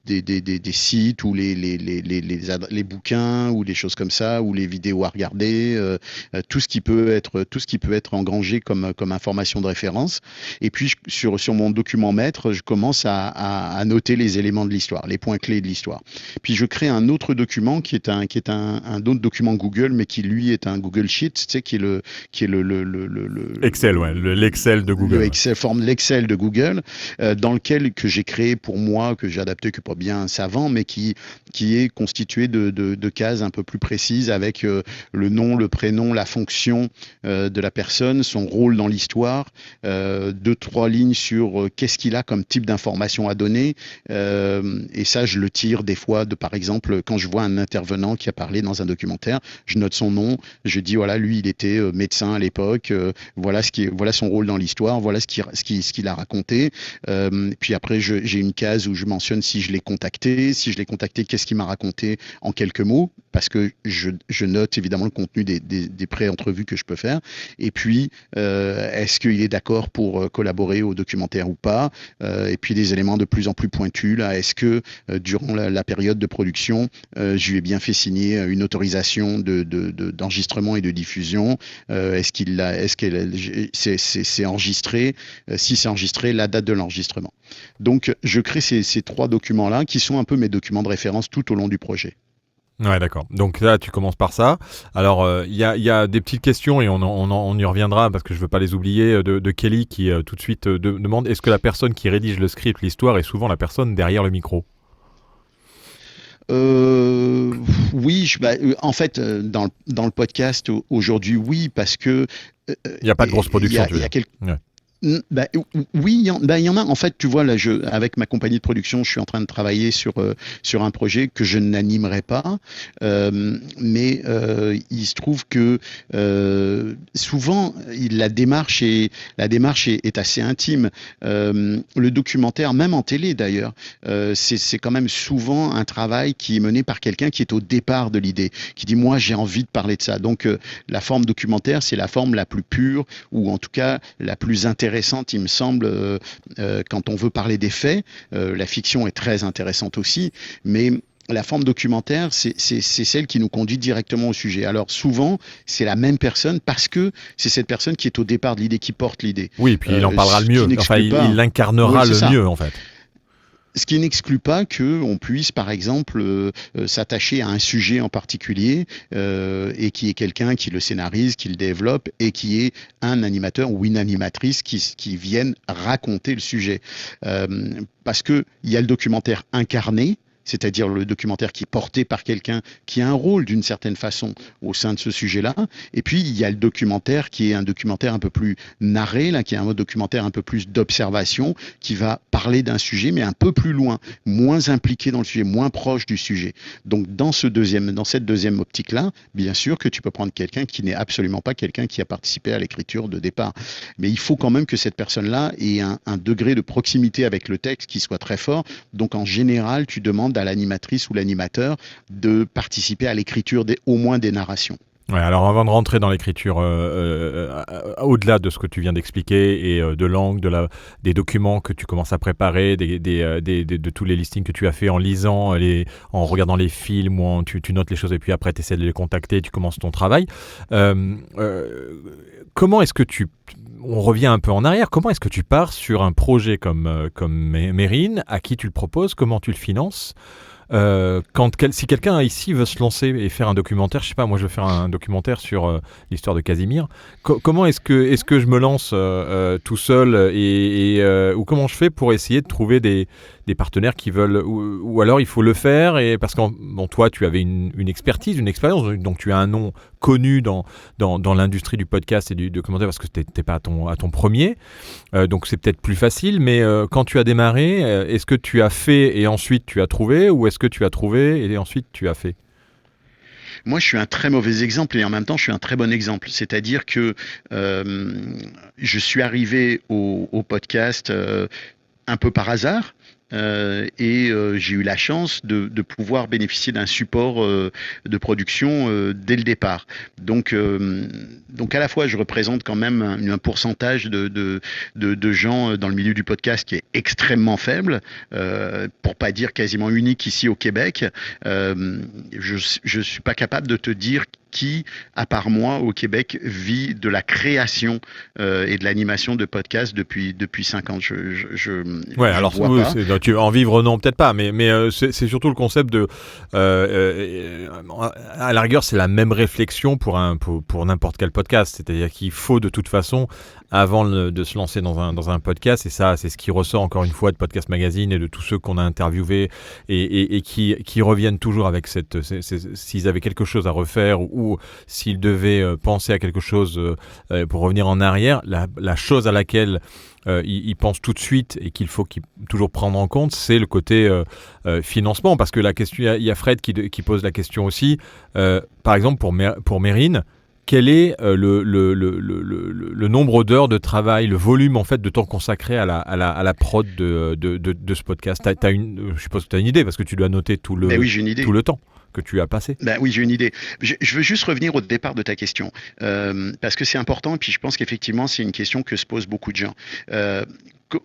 H: des sites, ou les bouquins ou des choses comme ça, ou les vidéos à regarder, tout ce qui peut être engrangé comme information de référence. Et puis sur mon document maître, je commence à noter les éléments de l'histoire, les points clés de l'histoire. Puis je crée un autre document qui est un autre document Google, mais qui lui est un Google Sheet, tu sais, qui est le
F: Excel, ouais, l'Excel de Google.
H: L'Excel de Google, dans lequel que j'ai créé pour moi, que j'ai adapté, que pas bien savant, mais qui est constitué de cases un peu plus précises avec le nom, le prénom, la fonction de la personne, son rôle dans l'histoire, 2-3 lignes sur qu'est-ce qu'il a comme type d'information à donner. Et ça, je le tire des fois par exemple, quand je vois un intervenant qui a parlé dans un documentaire, je note son nom, je dis voilà, lui, il était médecin à l'époque, voilà son rôle dans l'histoire, voilà ce qu'il a raconté. Puis après, j'ai une case où je mentionne si je l'ai contacté, qu'est-ce qu'il m'a raconté en quelques mots, parce que je note évidemment le contenu des pré-entrevues que je peux faire. Et puis, est-ce qu'il est d'accord pour collaborer au documentaire ou pas? Et puis des éléments de plus en plus pointus. Là, est-ce que durant la période de production, je lui ai bien fait signer une autorisation d'enregistrement et de diffusion? C'est enregistré? Si c'est enregistré, la date de l'enregistrement. Donc, je crée ces 3 documents-là qui sont un peu mes documents de référence tout au long du projet.
F: Ouais, d'accord. Donc là, tu commences par ça. Alors, il y a des petites questions et on y reviendra parce que je veux pas les oublier, de Kelly qui tout de suite demande est-ce que la personne qui rédige le script, l'histoire, est souvent la personne derrière le micro?
H: Oui, en fait, dans le podcast aujourd'hui, oui, parce que
F: il n'y a pas de grosse production, tu veux dire.
H: Ouais. Oui, il y en a. En fait, tu vois, là, avec ma compagnie de production, je suis en train de travailler sur un projet que je n'animerai pas. Mais il se trouve que souvent, la démarche est assez intime. Le documentaire, même en télé d'ailleurs, c'est quand même souvent un travail qui est mené par quelqu'un qui est au départ de l'idée, qui dit, moi, j'ai envie de parler de ça. Donc, la forme documentaire, c'est la forme la plus pure, ou en tout cas la plus intéressante, il me semble, quand on veut parler des faits. La fiction est très intéressante aussi, mais la forme documentaire, c'est celle qui nous conduit directement au sujet. Alors souvent, c'est la même personne parce que c'est cette personne qui est au départ de l'idée, qui porte l'idée.
F: Oui, et puis il en parlera le mieux. Enfin, il l'incarnera le mieux, en fait.
H: Ce qui n'exclut pas qu'on puisse, par exemple, s'attacher à un sujet en particulier et qui est quelqu'un qui le scénarise, qui le développe et qui est un animateur ou une animatrice qui viennent raconter le sujet. Parce qu'il y a le documentaire incarné, c'est-à-dire le documentaire qui est porté par quelqu'un qui a un rôle d'une certaine façon au sein de ce sujet-là. Et puis, il y a le documentaire qui est un documentaire un peu plus narré, là, qui est un documentaire un peu plus d'observation, qui va parler d'un sujet, mais un peu plus loin, moins impliqué dans le sujet, moins proche du sujet. Donc, dans cette deuxième optique-là, bien sûr que tu peux prendre quelqu'un qui n'est absolument pas quelqu'un qui a participé à l'écriture de départ. Mais il faut quand même que cette personne-là ait un degré de proximité avec le texte qui soit très fort. Donc, en général, tu demandes à l'animatrice ou l'animateur de participer à l'écriture au moins des narrations.
F: Ouais, alors avant de rentrer dans l'écriture, au-delà de ce que tu viens d'expliquer et de l'angle, des documents que tu commences à préparer, de tous les listings que tu as fait en lisant, en regardant les films, ou tu notes les choses et puis après tu essaies de les contacter, tu commences ton travail. Comment est-ce que on revient un peu en arrière, comment est-ce que tu pars sur un projet comme Mérine, à qui tu le proposes, comment tu le finances? Si quelqu'un ici veut se lancer et faire un documentaire, je sais pas, moi je veux faire un documentaire sur l'histoire de Casimir, comment est-ce que je me lance tout seul ou comment je fais pour essayer de trouver des partenaires qui veulent, ou alors il faut le faire, et parce que toi tu avais une expertise, une expérience, donc tu as un nom connu dans l'industrie du podcast et du documentaire parce que t'es pas à ton premier, donc c'est peut-être plus facile, mais quand tu as démarré, est-ce que tu as fait et ensuite tu as trouvé, ou est-ce que tu as trouvé et ensuite tu as fait?
H: Moi, je suis un très mauvais exemple et en même temps, je suis un très bon exemple. C'est-à-dire que je suis arrivé au podcast un peu par hasard. Et j'ai eu la chance de pouvoir bénéficier d'un support de production dès le départ. Donc à la fois, je représente quand même un pourcentage de gens dans le milieu du podcast qui est extrêmement faible, pour pas dire quasiment unique ici au Québec. Je suis pas capable de te dire qui, à part moi, au Québec, vit de la création et de l'animation de podcasts depuis 5 ans.
F: En vivre, non, peut-être pas, mais c'est surtout le concept de... à la rigueur, c'est la même réflexion pour n'importe quel podcast. C'est-à-dire qu'il faut de toute façon, avant de se lancer dans un podcast, et ça, c'est ce qui ressort encore une fois de Podcast Magazine et de tous ceux qu'on a interviewés et qui reviennent toujours avec s'ils avaient quelque chose à refaire ou s'ils devaient penser à quelque chose pour revenir en arrière, la chose à laquelle ils pensent tout de suite et qu'il faut toujours prendre en compte, c'est le côté financement, parce que la question, il y a Fred qui pose la question aussi, par exemple pour Mérine, quel est le nombre d'heures de travail, le volume en fait de temps consacré à la prod de ce podcast? Je suppose que tu as une idée, parce que tu dois noter tout le temps que tu as passé.
H: Oui, j'ai une idée. Je veux juste revenir au départ de ta question, parce que c'est important, et puis je pense qu'effectivement, c'est une question que se posent beaucoup de gens.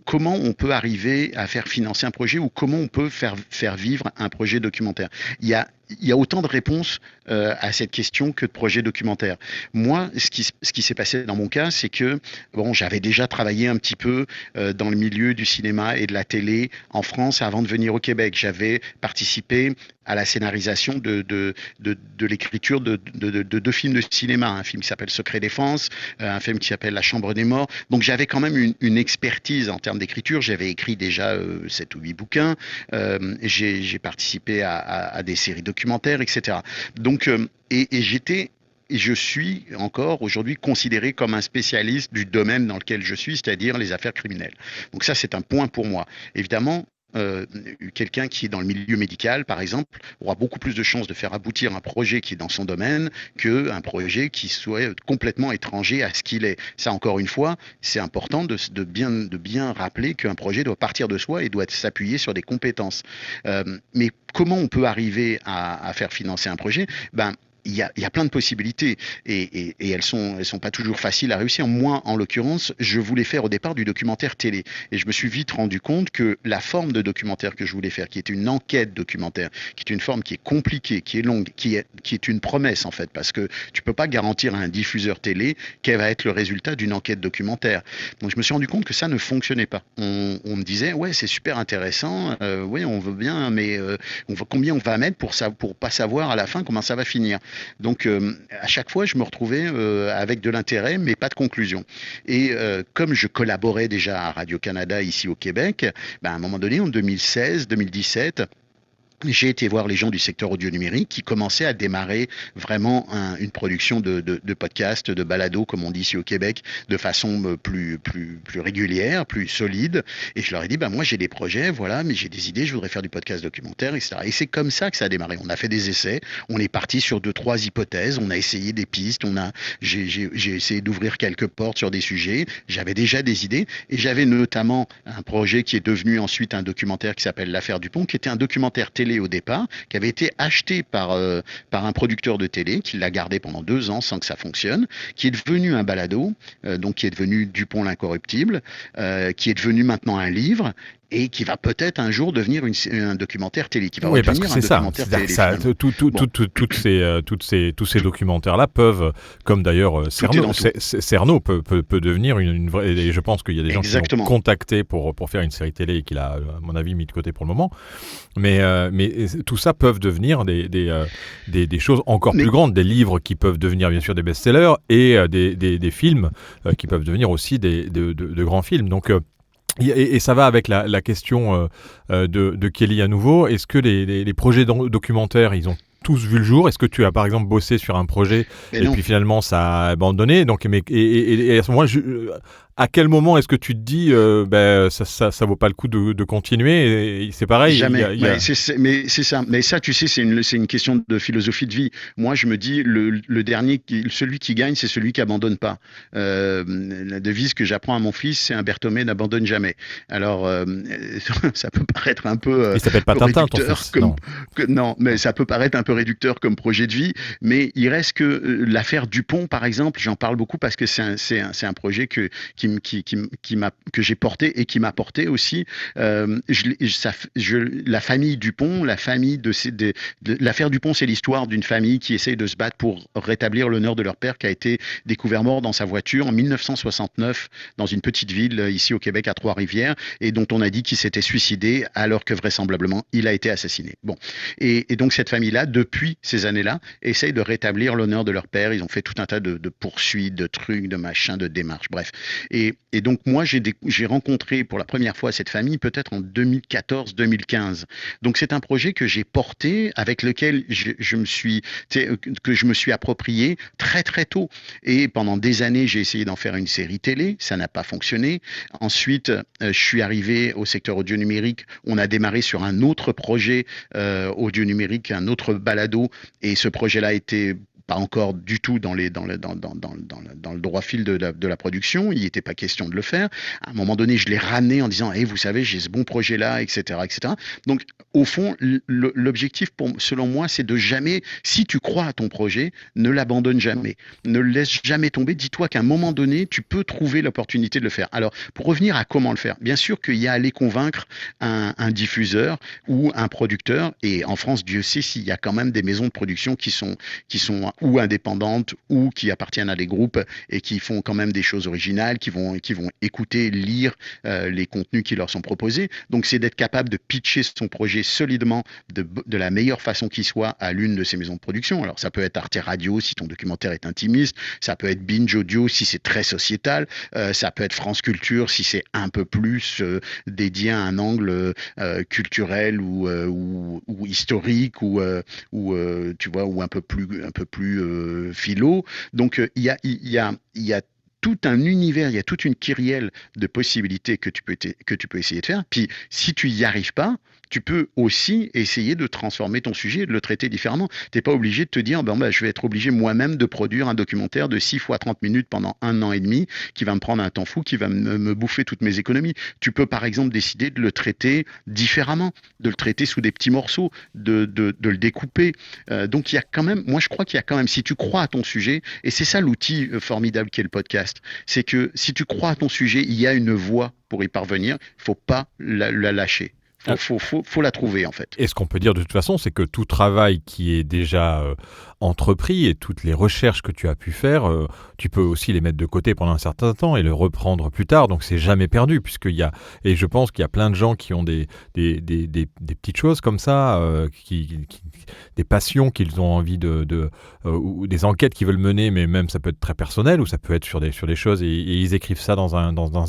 H: Comment on peut arriver à faire financer un projet, ou comment on peut faire vivre un projet documentaire? Il y a autant de réponses à cette question que de projets documentaires. Moi, ce qui s'est passé dans mon cas, c'est que j'avais déjà travaillé un petit peu dans le milieu du cinéma et de la télé en France avant de venir au Québec. J'avais participé à la scénarisation de l'écriture de 2 films de cinéma, un film qui s'appelle Secret Défense, un film qui s'appelle La Chambre des Morts. Donc j'avais quand même une expertise en termes d'écriture. J'avais écrit déjà 7 ou 8 bouquins. J'ai participé à des séries documentaires, etc. Donc, et j'étais je suis encore aujourd'hui considéré comme un spécialiste du domaine dans lequel je suis, c'est-à-dire les affaires criminelles. Donc ça, c'est un point pour moi. Évidemment, quelqu'un qui est dans le milieu médical, par exemple, aura beaucoup plus de chances de faire aboutir un projet qui est dans son domaine qu'un projet qui soit complètement étranger à ce qu'il est. Ça, encore une fois, c'est important de bien rappeler qu'un projet doit partir de soi et doit s'appuyer sur des compétences. Mais comment on peut arriver à faire financer un projet? Il y a plein de possibilités et elles sont pas toujours faciles à réussir. Moi, en l'occurrence, je voulais faire au départ du documentaire télé et je me suis vite rendu compte que la forme de documentaire que je voulais faire, qui est une enquête documentaire, qui est une forme qui est compliquée, qui est longue, qui est une promesse en fait, parce que tu peux pas garantir à un diffuseur télé quel va être le résultat d'une enquête documentaire. Donc je me suis rendu compte que ça ne fonctionnait pas. On me disait ouais, c'est super intéressant, oui on veut bien, mais combien on va mettre pour pas savoir à la fin comment ça va finir. Donc à chaque fois je me retrouvais avec de l'intérêt mais pas de conclusion. Et comme je collaborais déjà à Radio-Canada ici au Québec, à un moment donné en 2016-2017, j'ai été voir les gens du secteur audio numérique qui commençaient à démarrer vraiment une production de podcasts, de balados, comme on dit ici au Québec, de façon plus régulière, plus solide. Et je leur ai dit, moi j'ai des projets, voilà, mais j'ai des idées, je voudrais faire du podcast documentaire, etc. Et c'est comme ça que ça a démarré. On a fait des essais, on est parti sur 2-3 hypothèses, on a essayé des pistes, j'ai essayé d'ouvrir quelques portes sur des sujets. J'avais déjà des idées et j'avais notamment un projet qui est devenu ensuite un documentaire qui s'appelle L'Affaire Dupont, qui était un documentaire télé au départ, qui avait été acheté par un producteur de télé, qui l'a gardé pendant 2 ans sans que ça fonctionne, qui est devenu un balado, donc qui est devenu Dupont l'Incorruptible, qui est devenu maintenant un livre, et qui va peut-être un jour devenir un documentaire télé, qui va
F: oui, parce que c'est ça. Tous ces documentaires-là peuvent, comme d'ailleurs Cerno peut devenir une vraie. Et je pense qu'il y a des gens qui l'ont contacté pour faire une série télé et qu'il a, à mon avis, mis de côté pour le moment. Mais tout ça peuvent devenir des choses encore plus grandes, des livres qui peuvent devenir bien sûr des best-sellers et des films qui peuvent devenir aussi de grands films. Donc et ça va avec la question de Kelly à nouveau. Est-ce que les projets documentaires, ils ont tous vu le jour? Est-ce que tu as par exemple bossé sur un projet puis finalement ça a abandonné? Donc, et à ce moment-là, à quel moment est-ce que tu te dis ça vaut pas le coup de continuer? Et c'est pareil.
H: Jamais. Mais c'est ça. Mais ça, tu sais, c'est une question de philosophie de vie. Moi, je me dis le dernier, celui qui gagne, c'est celui qui abandonne pas. La devise que j'apprends à mon fils, c'est un Berthomé n'abandonne jamais. Alors, ça peut paraître un peu.
F: Il s'appelle pas Tintin, ton fils.
H: Non, mais ça peut paraître un peu réducteur comme projet de vie. Mais il reste que l'affaire Dupont, par exemple, j'en parle beaucoup parce que c'est un projet que j'ai porté et qui m'a porté aussi. La famille Dupont, l'affaire Dupont, c'est l'histoire d'une famille qui essaye de se battre pour rétablir l'honneur de leur père qui a été découvert mort dans sa voiture en 1969 dans une petite ville ici au Québec à Trois-Rivières et dont on a dit qu'il s'était suicidé alors que vraisemblablement il a été assassiné. Bon, et donc cette famille-là, depuis ces années-là, essaye de rétablir l'honneur de leur père. Ils ont fait tout un tas de poursuites, de trucs, de machins, de démarches, bref. Et donc moi j'ai rencontré pour la première fois cette famille peut-être en 2014-2015. Donc c'est un projet que j'ai porté, avec lequel je me suis approprié très très tôt. Et pendant des années j'ai essayé d'en faire une série télé, ça n'a pas fonctionné. Ensuite je suis arrivé au secteur audio numérique. On a démarré sur un autre projet audio numérique, un autre balado, et ce projet-là était pas encore du tout dans le droit fil de la production. Il n'était pas question de le faire. À un moment donné, je l'ai ramené en disant vous savez, j'ai ce bon projet-là, etc., etc. Donc, au fond, l'objectif, selon moi, c'est de jamais, si tu crois à ton projet, ne l'abandonne jamais. Ne le laisse jamais tomber. Dis-toi qu'à un moment donné, tu peux trouver l'opportunité de le faire. Alors, pour revenir à comment le faire, bien sûr qu'il y a à aller convaincre un diffuseur ou un producteur. Et en France, Dieu sait s'il y a quand même des maisons de production qui sont ou indépendantes ou qui appartiennent à des groupes et qui font quand même des choses originales, qui vont écouter, lire les contenus qui leur sont proposés. Donc c'est d'être capable de pitcher son projet solidement de la meilleure façon qui soit à l'une de ces maisons de production. Alors ça peut être Arte Radio si ton documentaire est intimiste, ça peut être Binge Audio si c'est très sociétal, ça peut être France Culture si c'est un peu plus dédié à un angle culturel ou historique ou tu vois, ou un peu plus plus philo. Donc il y a tout un univers, il y a toute une kyrielle de possibilités que tu peux essayer de faire. Puis si tu n'y arrives pas, tu peux aussi essayer de transformer ton sujet et de le traiter différemment. Tu n'es pas obligé de te dire, je vais être obligé moi-même de produire un documentaire de 6 fois 30 minutes pendant 1 an et demi, qui va me prendre un temps fou, qui va me bouffer toutes mes économies. Tu peux par exemple décider de le traiter différemment, de le traiter sous des petits morceaux, de le découper. Donc il y a quand même, moi je crois qu'il y a quand même, si tu crois à ton sujet, et c'est ça l'outil formidable qu'est le podcast, c'est que si tu crois à ton sujet, il y a une voie pour y parvenir, il ne faut pas la lâcher. Faut la trouver en fait.
F: Et ce qu'on peut dire de toute façon, c'est que tout travail qui est déjà entrepris et toutes les recherches que tu as pu faire, tu peux aussi les mettre de côté pendant un certain temps et le reprendre plus tard. Donc c'est jamais perdu, et je pense qu'il y a plein de gens qui ont des petites choses comme ça, des passions qu'ils ont envie ou des enquêtes qu'ils veulent mener, mais même ça peut être très personnel ou ça peut être sur des choses et ils écrivent ça dans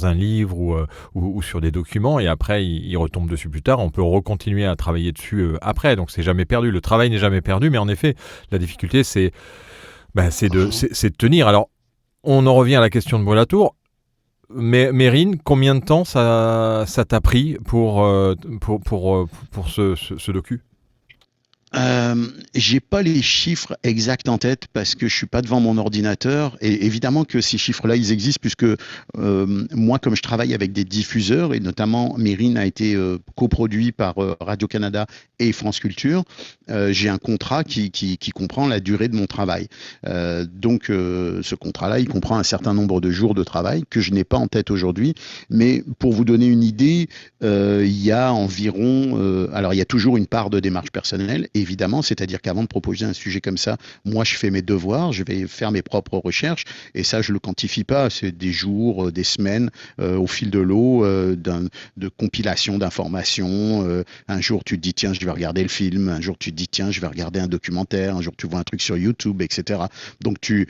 F: un livre ou sur des documents et après ils retombent dessus plus tard. On peut recontinuer à travailler dessus après. Donc c'est jamais perdu. Le travail n'est jamais perdu, mais en effet, la difficulté c'est de tenir. Alors on en revient à la question de Bois-Latour. Mais Mérine, combien de temps ça t'a pris pour ce docu ?
H: J'ai pas les chiffres exacts en tête parce que je suis pas devant mon ordinateur et évidemment que ces chiffres-là ils existent puisque moi comme je travaille avec des diffuseurs et notamment Mérine a été coproduit par Radio-Canada et France Culture, j'ai un contrat qui comprend la durée de mon travail. Donc ce contrat-là il comprend un certain nombre de jours de travail que je n'ai pas en tête aujourd'hui, mais pour vous donner une idée, il y a environ alors il y a toujours une part de démarche personnelle évidemment, c'est-à-dire qu'avant de proposer un sujet comme ça, moi je fais mes devoirs, je vais faire mes propres recherches et ça je le quantifie pas, c'est des jours, des semaines au fil de l'eau de compilation d'informations. Un jour tu te dis tiens je vais regarder le film, un jour tu te dis tiens je vais regarder un documentaire, un jour tu vois un truc sur YouTube, etc. Donc tu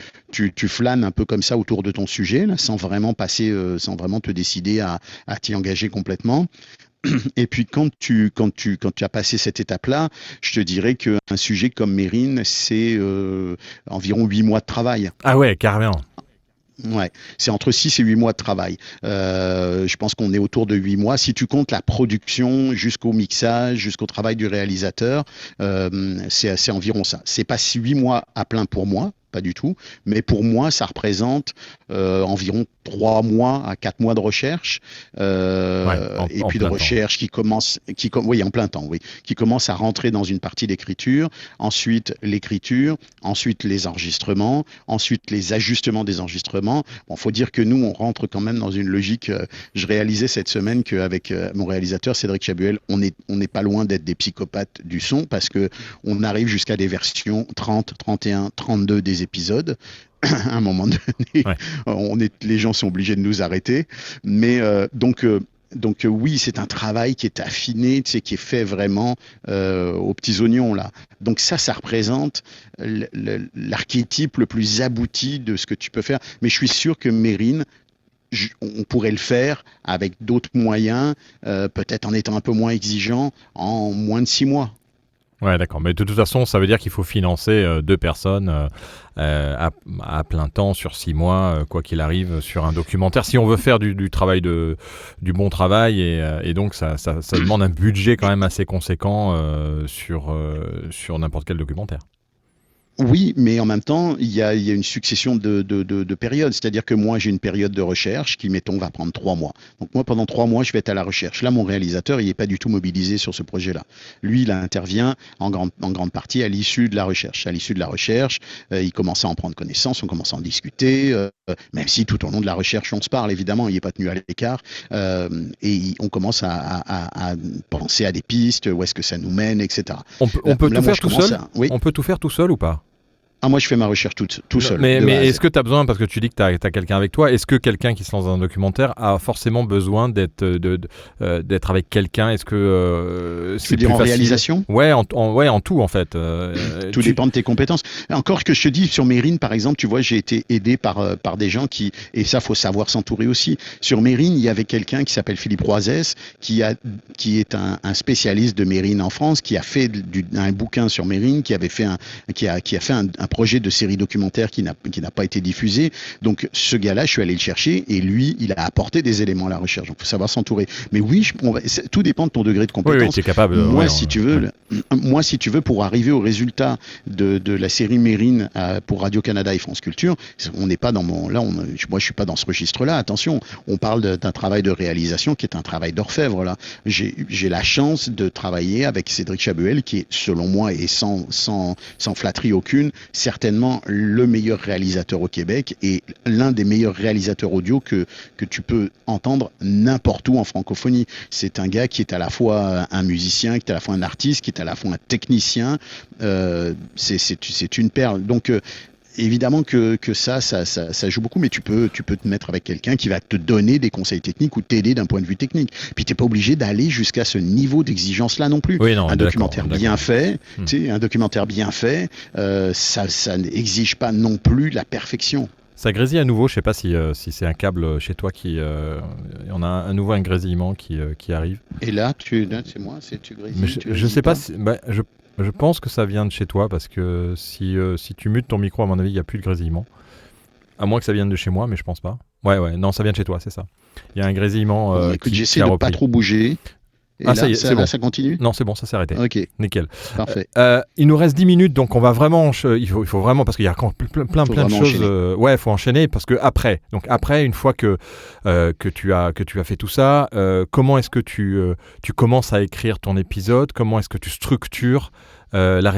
H: flânes un peu comme ça autour de ton sujet là, sans vraiment te décider à t'y engager complètement. Et puis quand tu as passé cette étape-là, je te dirais qu'un sujet comme Mérine, c'est environ 8 mois de travail.
F: Ah ouais, carrément.
H: Ouais, c'est entre 6 et 8 mois de travail. Je pense qu'on est autour de 8 mois. Si tu comptes la production jusqu'au mixage, jusqu'au travail du réalisateur, c'est environ ça. C'est pas 8 mois à plein pour moi, pas du tout. Mais pour moi, ça représente environ 3 mois à 4 mois de recherche. Et puis de recherche qui commence en plein temps, oui. Qui commence à rentrer dans une partie d'écriture, ensuite l'écriture, ensuite les enregistrements, ensuite les ajustements des enregistrements. Bon, faut dire que nous, on rentre quand même dans une logique. Je réalisais cette semaine qu'avec mon réalisateur Cédric Chabuel, on n'est pas loin d'être des psychopathes du son parce que on arrive jusqu'à des versions 30, 31, 32 des épisodes. À un moment donné, ouais. Les gens sont obligés de nous arrêter. Mais donc oui, c'est un travail qui est affiné, tu sais, qui est fait vraiment aux petits oignons là. Donc ça représente l'archétype le plus abouti de ce que tu peux faire. Mais je suis sûr que Mérine, on pourrait le faire avec d'autres moyens, peut-être en étant un peu moins exigeant, en moins de 6 mois.
F: Ouais, d'accord. Mais de toute façon, ça veut dire qu'il faut financer 2 personnes à plein temps sur 6 mois, quoi qu'il arrive, sur un documentaire. Si on veut faire du travail du bon travail, et donc ça demande un budget quand même assez conséquent sur n'importe quel documentaire.
H: Oui, mais en même temps, il y a une succession de périodes. C'est-à-dire que moi, j'ai une période de recherche qui, mettons, va prendre 3 mois. Donc moi, pendant 3 mois, je vais être à la recherche. Là, mon réalisateur, il n'est pas du tout mobilisé sur ce projet-là. Lui, il intervient en grande partie à l'issue de la recherche. À l'issue de la recherche, il commence à en prendre connaissance, on commence à en discuter, même si tout au long de la recherche, on se parle, évidemment, il n'est pas tenu à l'écart. Et on commence à penser à des pistes, où est-ce que ça nous mène, etc.
F: On peut tout faire tout seul ? Oui. On peut tout faire tout seul ou pas ?
H: Ah, moi, je fais ma recherche tout seul.
F: Mais est-ce que tu as besoin, parce que tu dis que tu as quelqu'un avec toi, est-ce que quelqu'un qui se lance dans un documentaire a forcément besoin d'être avec quelqu'un ? Est-ce que c'est plus facile ? En réalisation ? Ouais, en tout, en fait.
H: Tout dépend de tes compétences. Encore que je te dis, sur Mérine, par exemple, tu vois, j'ai été aidé par des gens qui, et ça, faut savoir s'entourer aussi. Sur Mérine, il y avait quelqu'un qui s'appelle Philippe Roisès, qui est un spécialiste de Mérine en France, qui a fait un bouquin sur Mérine, qui a fait un projet de série documentaire qui n'a pas été diffusé. Donc ce gars-là, je suis allé le chercher et lui, il a apporté des éléments à la recherche. Donc il faut savoir s'entourer. Mais oui, tout dépend de ton degré de compétence.
F: Oui, tu es capable.
H: Moi, si tu veux, pour arriver au résultat de la série Mérine pour Radio-Canada et France Culture, on n'est pas dans moi, je suis pas dans ce registre-là. Attention, on parle d'un travail de réalisation qui est un travail d'orfèvre, là. J'ai la chance de travailler avec Cédric Chabuel, qui est, selon moi, et sans flatterie aucune, certainement le meilleur réalisateur au Québec et l'un des meilleurs réalisateurs audio que tu peux entendre n'importe où en francophonie. C'est un gars qui est à la fois un musicien, qui est à la fois un artiste, qui est à la fois un technicien. C'est une perle. Donc, évidemment que ça joue beaucoup, mais tu peux te mettre avec quelqu'un qui va te donner des conseils techniques ou t'aider d'un point de vue technique. Puis t'es pas obligé d'aller jusqu'à ce niveau d'exigence-là non plus.
F: Oui, non,
H: un documentaire bien fait, ça n'exige pas non plus la perfection.
F: Ça grésille à nouveau, je sais pas si c'est un câble chez toi qui... on a à nouveau un grésillement qui arrive.
H: Et là, c'est moi, tu grésilles.
F: Mais je sais pas si... Je pense que ça vient de chez toi parce que si tu mutes ton micro, à mon avis, il n'y a plus de grésillement. À moins que ça vienne de chez moi, mais je pense pas. Ouais, non, ça vient de chez toi, c'est ça. Il y a un grésillement
H: écoute, j'essaie de pas trop bouger. Et là,
F: ça y est, c'est bon.
H: Ça continue ?
F: Non, c'est bon, ça s'est arrêté.
H: Ok.
F: Nickel.
H: Parfait.
F: Il nous reste 10 minutes, donc on va vraiment... il faut vraiment, parce qu'il y a plein de choses... il faut enchaîner, parce que après, une fois que tu as fait tout ça, comment est-ce que tu commences à écrire ton épisode ? Comment est-ce que tu structures la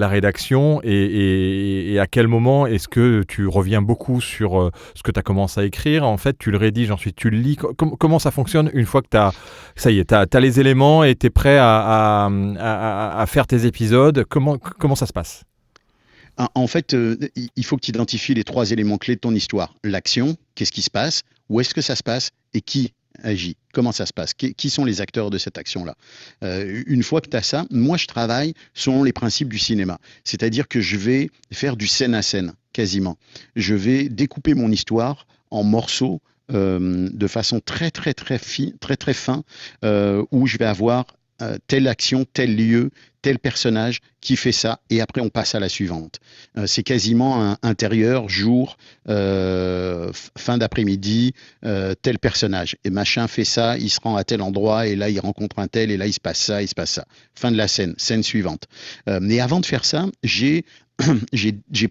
F: rédaction et à quel moment est-ce que tu reviens beaucoup sur ce que tu as commencé à écrire ? En fait, tu le rédiges, ensuite tu le lis. Comment ça fonctionne une fois que ça y est, t'as les éléments et tu es prêt à faire tes épisodes ? Comment ça se passe ?
H: En fait, il faut que tu identifies les 3 éléments clés de ton histoire. L'action, qu'est-ce qui se passe ? Où est-ce que ça se passe ? Et qui agit ? Comment ça se passe ? Qui sont les acteurs de cette action-là ? Une fois que tu as ça, moi je travaille selon les principes du cinéma. C'est-à-dire que je vais faire du scène à scène, quasiment. Je vais découper mon histoire en morceaux de façon très fin, où je vais avoir telle action, tel lieu, tel personnage qui fait ça, et après on passe à la suivante. C'est quasiment un intérieur, jour, fin d'après-midi, tel personnage. Et machin fait ça, il se rend à tel endroit, et là il rencontre un tel, et là il se passe ça. Fin de la scène suivante. Mais avant de faire ça, j'ai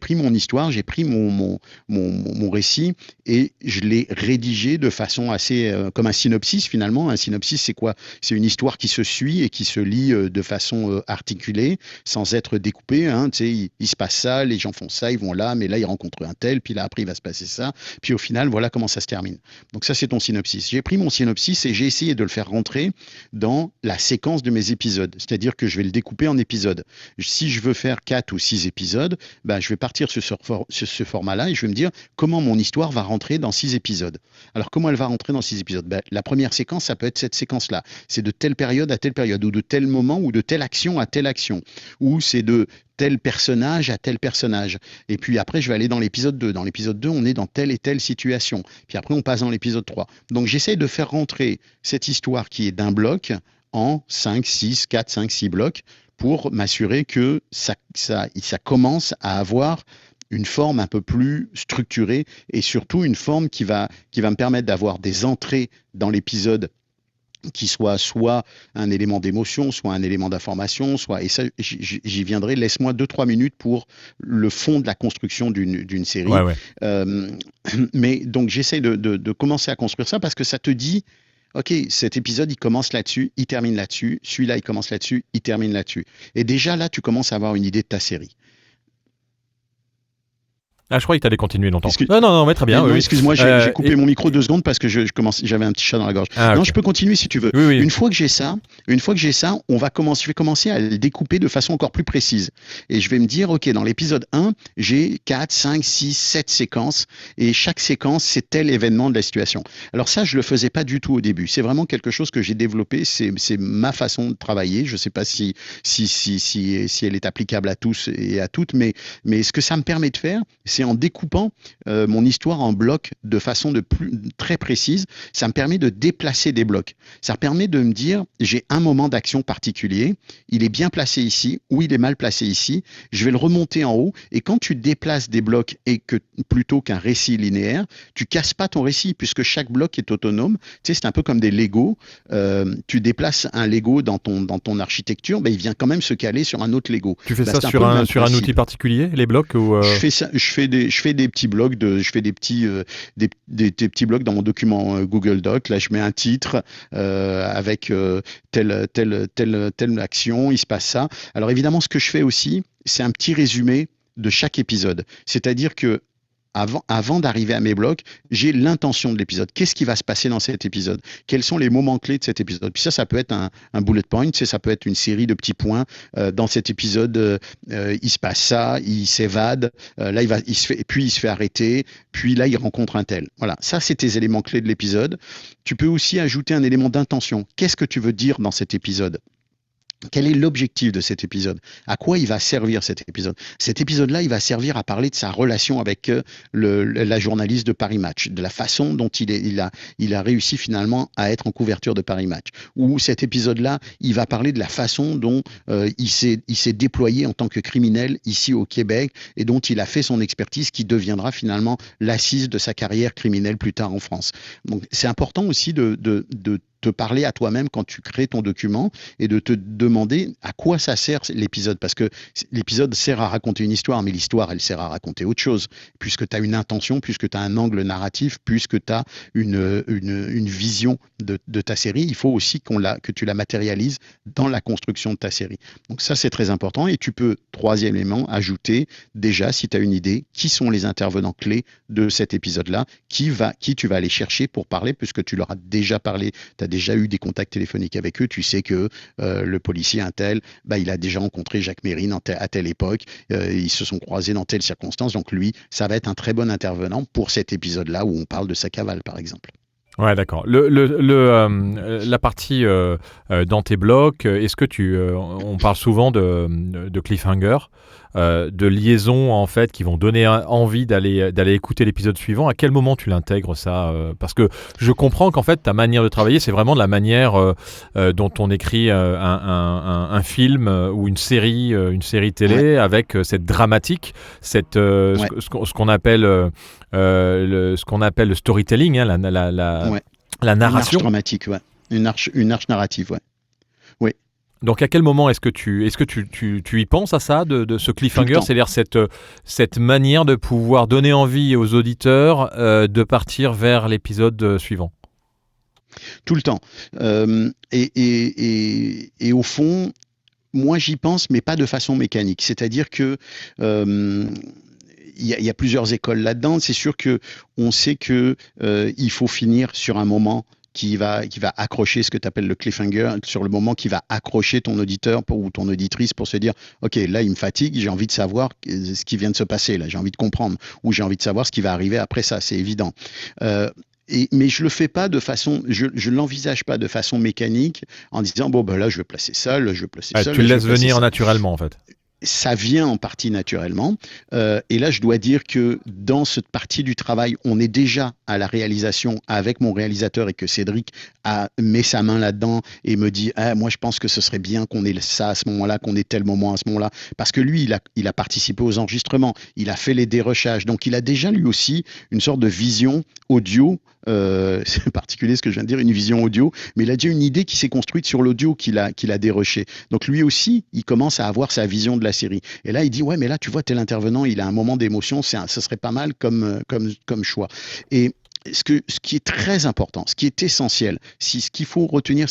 H: pris mon histoire, j'ai pris mon récit et je l'ai rédigé de façon assez comme un synopsis finalement. Un synopsis, c'est quoi ? C'est une histoire qui se suit et qui se lit de façon articulée, sans être découpée. Hein. Tu sais, il se passe ça, les gens font ça, ils vont là, mais là ils rencontrent un tel, puis là après il va se passer ça, puis au final voilà comment ça se termine. Donc ça c'est ton synopsis. J'ai pris mon synopsis et j'ai essayé de le faire rentrer dans la séquence de mes épisodes. C'est-à-dire que je vais le découper en épisodes. Si je veux faire 4 ou 6 épisodes, je vais partir sur ce format-là et je vais me dire comment mon histoire va rentrer dans 6 épisodes. Alors, comment elle va rentrer dans 6 épisodes ? La première séquence, ça peut être cette séquence-là. C'est de telle période à telle période, ou de tel moment, ou de telle action à telle action, ou c'est de tel personnage à tel personnage. Et puis après, je vais aller dans l'épisode 2. Dans l'épisode 2, on est dans telle et telle situation. Puis après, on passe dans l'épisode 3. Donc, j'essaie de faire rentrer cette histoire qui est d'un bloc en 4, 5, 6 blocs, pour m'assurer que ça commence à avoir une forme un peu plus structurée et surtout une forme qui va me permettre d'avoir des entrées dans l'épisode qui soit un élément d'émotion, soit un élément d'information, et ça, j'y viendrai. Laisse-moi 2-3 minutes pour le fond de la construction d'une série.
F: Ouais.
H: Mais donc, j'essaie de commencer à construire ça parce que ça te dit... OK, cet épisode, il commence là-dessus, il termine là-dessus. Celui-là, il commence là-dessus, il termine là-dessus. Et déjà, là, tu commences à avoir une idée de ta série.
F: Ah, je croyais que tu allais continuer longtemps. Non, mais très bien.
H: Non, excuse-moi, j'ai coupé mon micro 2 secondes parce que j'avais un petit chat dans la gorge. Non, okay. Je peux continuer si tu veux.
F: Oui.
H: Une fois que j'ai ça, je vais commencer à le découper de façon encore plus précise. Et je vais me dire, OK, dans l'épisode 1, j'ai 4, 5, 6, 7 séquences. Et chaque séquence, c'est tel événement de la situation. Alors ça, je le faisais pas du tout au début. C'est vraiment quelque chose que j'ai développé. C'est ma façon de travailler. Je sais pas si elle est applicable à tous et à toutes, mais ce que ça me permet de faire, c'est c'est en découpant mon histoire en blocs de façon très précise. Ça me permet de déplacer des blocs. Ça permet de me dire, j'ai un moment d'action particulier, il est bien placé ici ou il est mal placé ici, je vais le remonter en haut. Et quand tu déplaces des blocs et que plutôt qu'un récit linéaire, tu casses pas ton récit puisque chaque bloc est autonome. Tu sais, c'est un peu comme des Lego. Tu déplaces un Lego dans ton architecture, ben, il vient quand même se caler sur un autre Lego.
F: Tu fais ça sur un outil particulier, les blocs ou
H: Je fais des petits blocs des petits blocs dans mon document Google Doc. Là, je mets un titre avec telle action, il se passe ça. Alors évidemment, ce que je fais aussi, c'est un petit résumé de chaque épisode. C'est-à-dire que avant d'arriver à mes blocs, j'ai l'intention de l'épisode. Qu'est-ce qui va se passer dans cet épisode? Quels sont les moments clés de cet épisode? Puis ça peut être un bullet point, ça peut être une série de petits points. Dans cet épisode, il se passe ça, il s'évade, là il se fait arrêter, puis là il rencontre un tel. Voilà, ça c'est tes éléments clés de l'épisode. Tu peux aussi ajouter un élément d'intention. Qu'est-ce que tu veux dire dans cet épisode? Quel est l'objectif de cet épisode? À quoi il va servir cet épisode? Cet épisode-là, il va servir à parler de sa relation avec la journaliste de Paris Match, de la façon dont il a réussi finalement à être en couverture de Paris Match. Ou cet épisode-là, il va parler de la façon dont il s'est déployé en tant que criminel ici au Québec et dont il a fait son expertise qui deviendra finalement l'assise de sa carrière criminelle plus tard en France. Donc, c'est important aussi de te parler à toi-même quand tu crées ton document et de te demander à quoi ça sert l'épisode. Parce que l'épisode sert à raconter une histoire, mais l'histoire, elle sert à raconter autre chose. Puisque tu as une intention, puisque tu as un angle narratif, puisque tu as une vision de ta série, il faut aussi que tu la matérialises dans la construction de ta série. Donc ça, c'est très important. Et tu peux, troisième élément, ajouter déjà, si tu as une idée, qui sont les intervenants clés de cet épisode-là, qui tu vas aller chercher pour parler, puisque tu leur as déjà parlé, tu as déjà eu des contacts téléphoniques avec eux, tu sais que le policier un tel, il a déjà rencontré Jacques Mérine à telle époque, ils se sont croisés dans telle circonstance, donc lui, ça va être un très bon intervenant pour cet épisode-là où on parle de sa cavale, par exemple.
F: Ouais, d'accord. La partie dans tes blocs, est-ce que on parle souvent de cliffhanger, de liaisons en fait qui vont donner envie d'aller écouter l'épisode suivant. À quel moment tu l'intègres ça parce que je comprends qu'en fait ta manière de travailler, c'est vraiment de la manière dont on écrit un film ou une série télé avec cette dramatique, ce qu'on appelle le storytelling, hein, la narration.
H: Une arche dramatique, ouais. Une arche narrative, ouais. Oui.
F: Donc à quel moment est-ce que tu y penses à ça, de ce cliffhanger, c'est-à-dire cette manière de pouvoir donner envie aux auditeurs de partir vers l'épisode suivant?
H: Tout le temps. Et au fond, moi j'y pense, mais pas de façon mécanique. C'est-à-dire que il y a plusieurs écoles là-dedans. C'est sûr que on sait que il faut finir sur un moment qui va accrocher ce que tu appelles le cliffhanger, sur le moment qui va accrocher ton auditeur ou ton auditrice pour se dire ok, là il me fatigue, j'ai envie de savoir ce qui vient de se passer, là j'ai envie de comprendre, ou j'ai envie de savoir ce qui va arriver après ça, c'est évident. Mais je le fais pas de façon, je l'envisage pas de façon mécanique en disant bon là je vais placer ça, là je vais placer ça.
F: Tu le laisses venir naturellement en fait.
H: Ça vient en partie naturellement. Et là, je dois dire que dans cette partie du travail, on est déjà à la réalisation avec mon réalisateur et que Cédric met sa main là-dedans et me dit moi, je pense que ce serait bien qu'on ait ça à ce moment-là, qu'on ait tel moment à ce moment-là. Parce que lui, il a participé aux enregistrements, il a fait les dérochages. Donc, il a déjà lui aussi une sorte de vision audio. C'est particulier ce que je viens de dire, une vision audio, mais il a déjà une idée qui s'est construite sur l'audio qu'il a déroché. Donc lui aussi, il commence à avoir sa vision de la série. Et là, il dit ouais, mais là, tu vois, tel intervenant, il a un moment d'émotion, ce serait pas mal comme choix. Et ce qui est très important, ce qui est essentiel, s'il faut retenir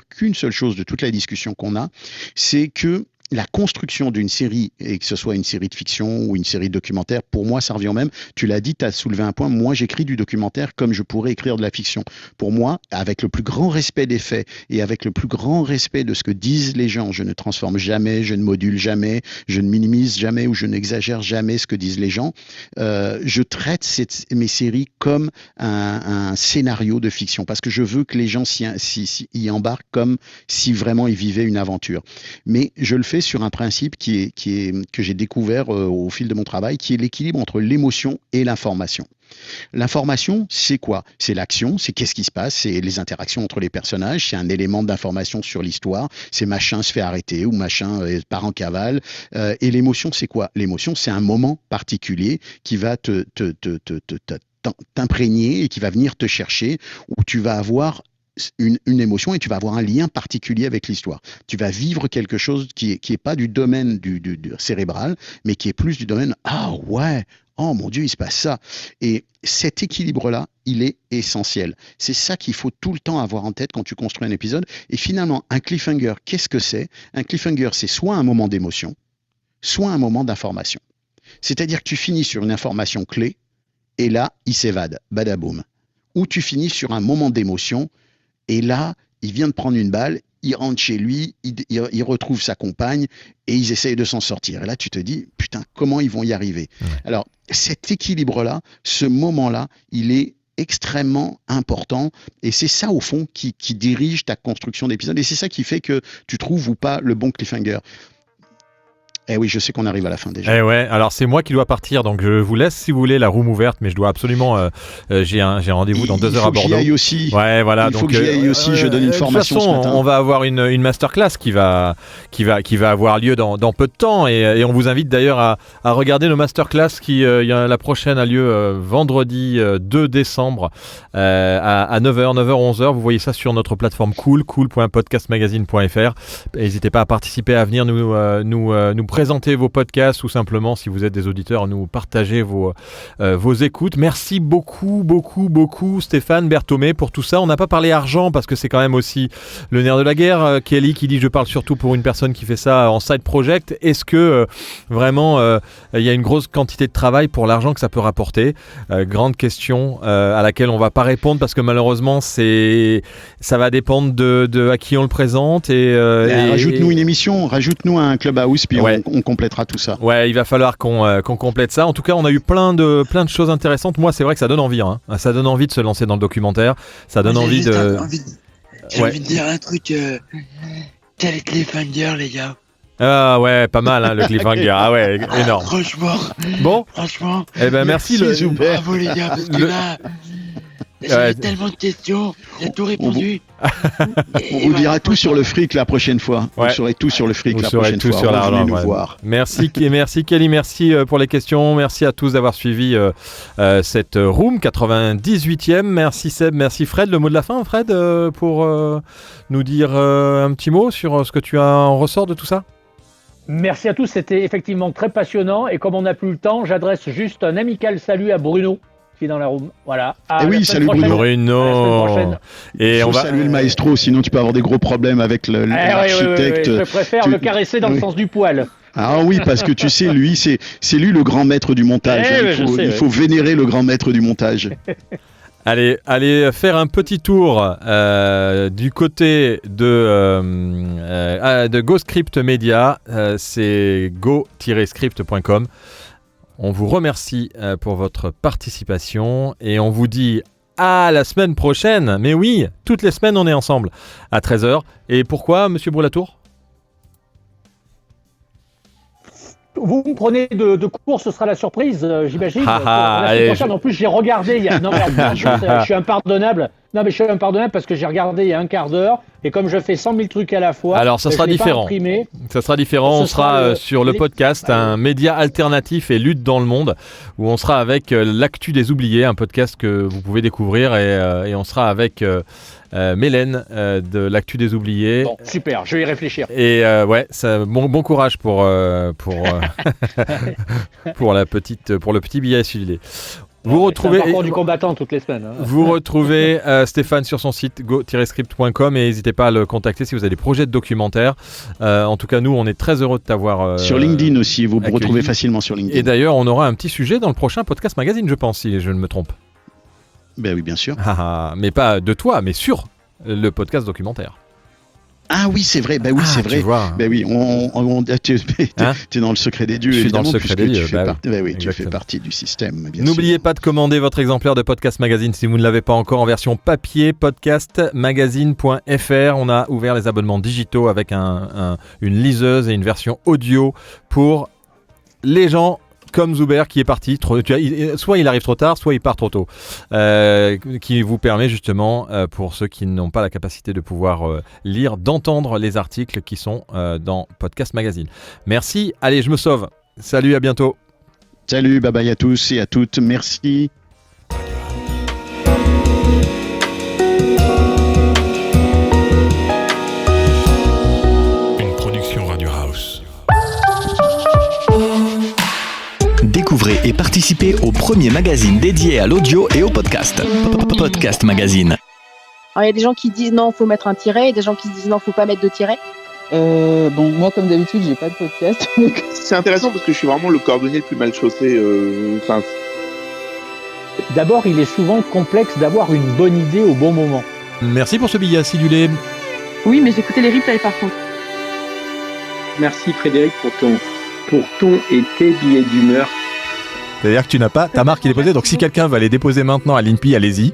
H: qu'une seule chose de toute la discussion qu'on a, c'est que la construction d'une série, et que ce soit une série de fiction ou une série de documentaire, pour moi, ça revient au même. Tu l'as dit, tu as soulevé un point. Moi, j'écris du documentaire comme je pourrais écrire de la fiction. Pour moi, avec le plus grand respect des faits et avec le plus grand respect de ce que disent les gens, je ne transforme jamais, je ne module jamais, je ne minimise jamais ou je n'exagère jamais ce que disent les gens. Je traite mes séries comme un scénario de fiction parce que je veux que les gens s'y embarquent comme si vraiment ils vivaient une aventure. Mais je le fais fait sur un principe que j'ai découvert au fil de mon travail, qui est l'équilibre entre l'émotion et l'information. L'information, c'est quoi? C'est l'action, c'est qu'est-ce qui se passe, c'est les interactions entre les personnages, c'est un élément d'information sur l'histoire, c'est machin se fait arrêter ou machin part en cavale. Et l'émotion, c'est quoi? L'émotion, c'est un moment particulier qui va t'imprégner et qui va venir te chercher, où tu vas avoir une émotion et tu vas avoir un lien particulier avec l'histoire. Tu vas vivre quelque chose qui est pas du domaine du cérébral, mais qui est plus du domaine « Ah ouais, oh mon Dieu, il se passe ça ». Et cet équilibre-là, il est essentiel. C'est ça qu'il faut tout le temps avoir en tête quand tu construis un épisode. Et finalement, un cliffhanger, qu'est-ce que c'est? Un cliffhanger, c'est soit un moment d'émotion, soit un moment d'information. C'est-à-dire que tu finis sur une information clé et là, il s'évade, badaboum. Ou tu finis sur un moment d'émotion. Et là, il vient de prendre une balle, il rentre chez lui, il retrouve sa compagne et ils essayent de s'en sortir. Et là, tu te dis, putain, comment ils vont y arriver? Ouais. Alors, cet équilibre-là, ce moment-là, il est extrêmement important et c'est ça, au fond, qui dirige ta construction d'épisode et c'est ça qui fait que tu trouves ou pas le bon cliffhanger. Eh oui, je sais qu'on arrive à la fin déjà.
F: Eh ouais, alors c'est moi qui dois partir, donc je vous laisse si vous voulez la room ouverte, mais je dois absolument, j'ai un rendez-vous dans 2 heures à Bordeaux.
H: Il faut que j'y aille aussi.
F: Ouais, voilà.
H: Il faut que j'y aille aussi. Je donne une formation.
F: De toute façon,
H: ce matin.
F: on va avoir une masterclass qui va avoir lieu dans peu de temps, et on vous invite d'ailleurs à regarder nos masterclass la prochaine a lieu vendredi 2 décembre à 9h, 11h. Vous voyez ça sur notre plateforme cool.podcastmagazine.fr. N'hésitez pas à participer, à venir nous présenter vos podcasts ou simplement, si vous êtes des auditeurs, nous partager vos écoutes. Merci beaucoup Stéphane Berthomé pour tout ça. On n'a pas parlé argent parce que c'est quand même aussi le nerf de la guerre. Kelly qui dit je parle surtout pour une personne qui fait ça en side project. Est-ce que vraiment il y a une grosse quantité de travail pour l'argent que ça peut rapporter? Grande question à laquelle on va pas répondre parce que malheureusement ça va dépendre de à qui on le présente et
H: rajoute-nous une émission, rajoute-nous un Clubhouse puis
F: ouais.
H: On complétera tout ça.
F: Ouais, il va falloir qu'on complète ça. En tout cas, on a eu plein de choses intéressantes. Moi, c'est vrai que ça donne envie. Hein. Ça donne envie de se lancer dans le documentaire. Ça donne envie de...
I: J'ai envie de dire un truc. Quel cliffhanger, les gars.
F: Ah ouais, pas mal le cliffhanger. Ah ouais, énorme.
I: Franchement.
F: Bon.
I: Franchement.
F: Eh ben merci.
I: Bravo les gars, parce que là... J'avais tellement de questions, j'ai tout répondu.
H: On vous dira tout sur le fric la prochaine fois.
F: Ouais.
H: Vous saurez tout sur le fric la prochaine
F: tout
H: fois.
F: Sur l'argent,
H: nous voir.
F: Merci Kelly, merci pour les questions. Merci à tous d'avoir suivi cette room 98e. Merci Seb, merci Fred. Le mot de la fin, Fred, pour nous dire un petit mot sur ce que tu as en ressort de tout ça.
E: Merci à tous, c'était effectivement très passionnant. Et comme on n'a plus le temps, j'adresse juste un amical salut à Bruno. Qui est dans la room, voilà.
H: Et oui, salut Bruno.
F: Et
H: on va saluer le maestro, sinon tu peux avoir des gros problèmes avec l'architecte.
E: Oui. Je préfère le caresser dans le sens du poil.
H: Ah oui, parce que tu sais, lui, c'est lui le grand maître du montage. Il faut vénérer le grand maître du montage.
F: Allez faire un petit tour du côté de GoScript Media, c'est go-script.com. On vous remercie pour votre participation et on vous dit à la semaine prochaine. Mais oui, toutes les semaines on est ensemble à 13h. Et pourquoi, Monsieur Bourlatour ?
E: Vous me prenez de cours, ce sera la surprise, j'imagine. La semaine prochaine, en plus, j'ai regardé. Je suis impardonnable. Non, mais je suis impardonnable parce que j'ai regardé il y a un quart d'heure et comme je fais 100 000 trucs à la fois.
F: Alors, ça sera différent. Ça sera différent. On sera sur le podcast, un média alternatif et lutte dans le monde, où on sera avec l'actu des oubliés, un podcast que vous pouvez découvrir et on sera avec Mélène de l'actu des oubliés.
E: Bon, super, je vais y réfléchir.
F: Et bon courage pour le petit billet SUV. Vous retrouvez
E: c'est un parcours du combattant toutes les semaines. Hein.
F: Vous retrouvez Stéphane sur son site go-script.com et n'hésitez pas à le contacter si vous avez des projets de documentaires. En tout cas, nous, on est très heureux de t'avoir
H: sur LinkedIn aussi, vous me retrouvez facilement sur LinkedIn.
F: Et d'ailleurs, on aura un petit sujet dans le prochain Podcast Magazine, je pense, si je ne me trompe.
H: Ben oui, bien sûr.
F: Mais pas de toi, mais sur le podcast documentaire.
H: Ah oui, c'est vrai. Bah oui, c'est vrai. Bah oui, t'es dans le secret des dieux.
F: Je suis dans le
H: évidemment,
F: secret des dieux.
H: Tu fais partie du système.
F: N'oubliez pas de commander votre exemplaire de Podcast Magazine si vous ne l'avez pas encore en version papier. Podcastmagazine.fr. On a ouvert les abonnements digitaux avec une liseuse et une version audio pour les gens comme Zuber qui est parti, soit il arrive trop tard, soit il part trop tôt, qui vous permet justement, pour ceux qui n'ont pas la capacité de pouvoir lire, d'entendre les articles qui sont dans Podcast Magazine. Merci, allez, je me sauve. Salut, à bientôt.
H: Salut, bye bye à tous et à toutes, merci.
A: Une production Radio House. Découvrez et participez au premier magazine dédié à l'audio et au podcast. Podcast Magazine.
B: Alors, il y a des gens qui disent non, faut mettre un tiret, et des gens qui disent non, faut pas mettre de tiret.
C: Bon, moi, comme d'habitude, j'ai pas de podcast.
D: C'est intéressant parce que je suis vraiment le cordonnier le plus mal chaussé.
E: D'abord, il est souvent complexe d'avoir une bonne idée au bon moment.
F: Merci pour ce billet acidulé.
J: Oui, mais j'écoutais les replays par contre.
G: Merci Frédéric pour ton et tes billets d'humeur.
F: C'est-à-dire que tu n'as pas ta marque qui est déposée, donc si quelqu'un va les déposer maintenant à l'INPI, allez-y.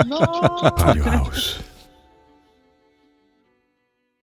B: Non.
A: Radio House.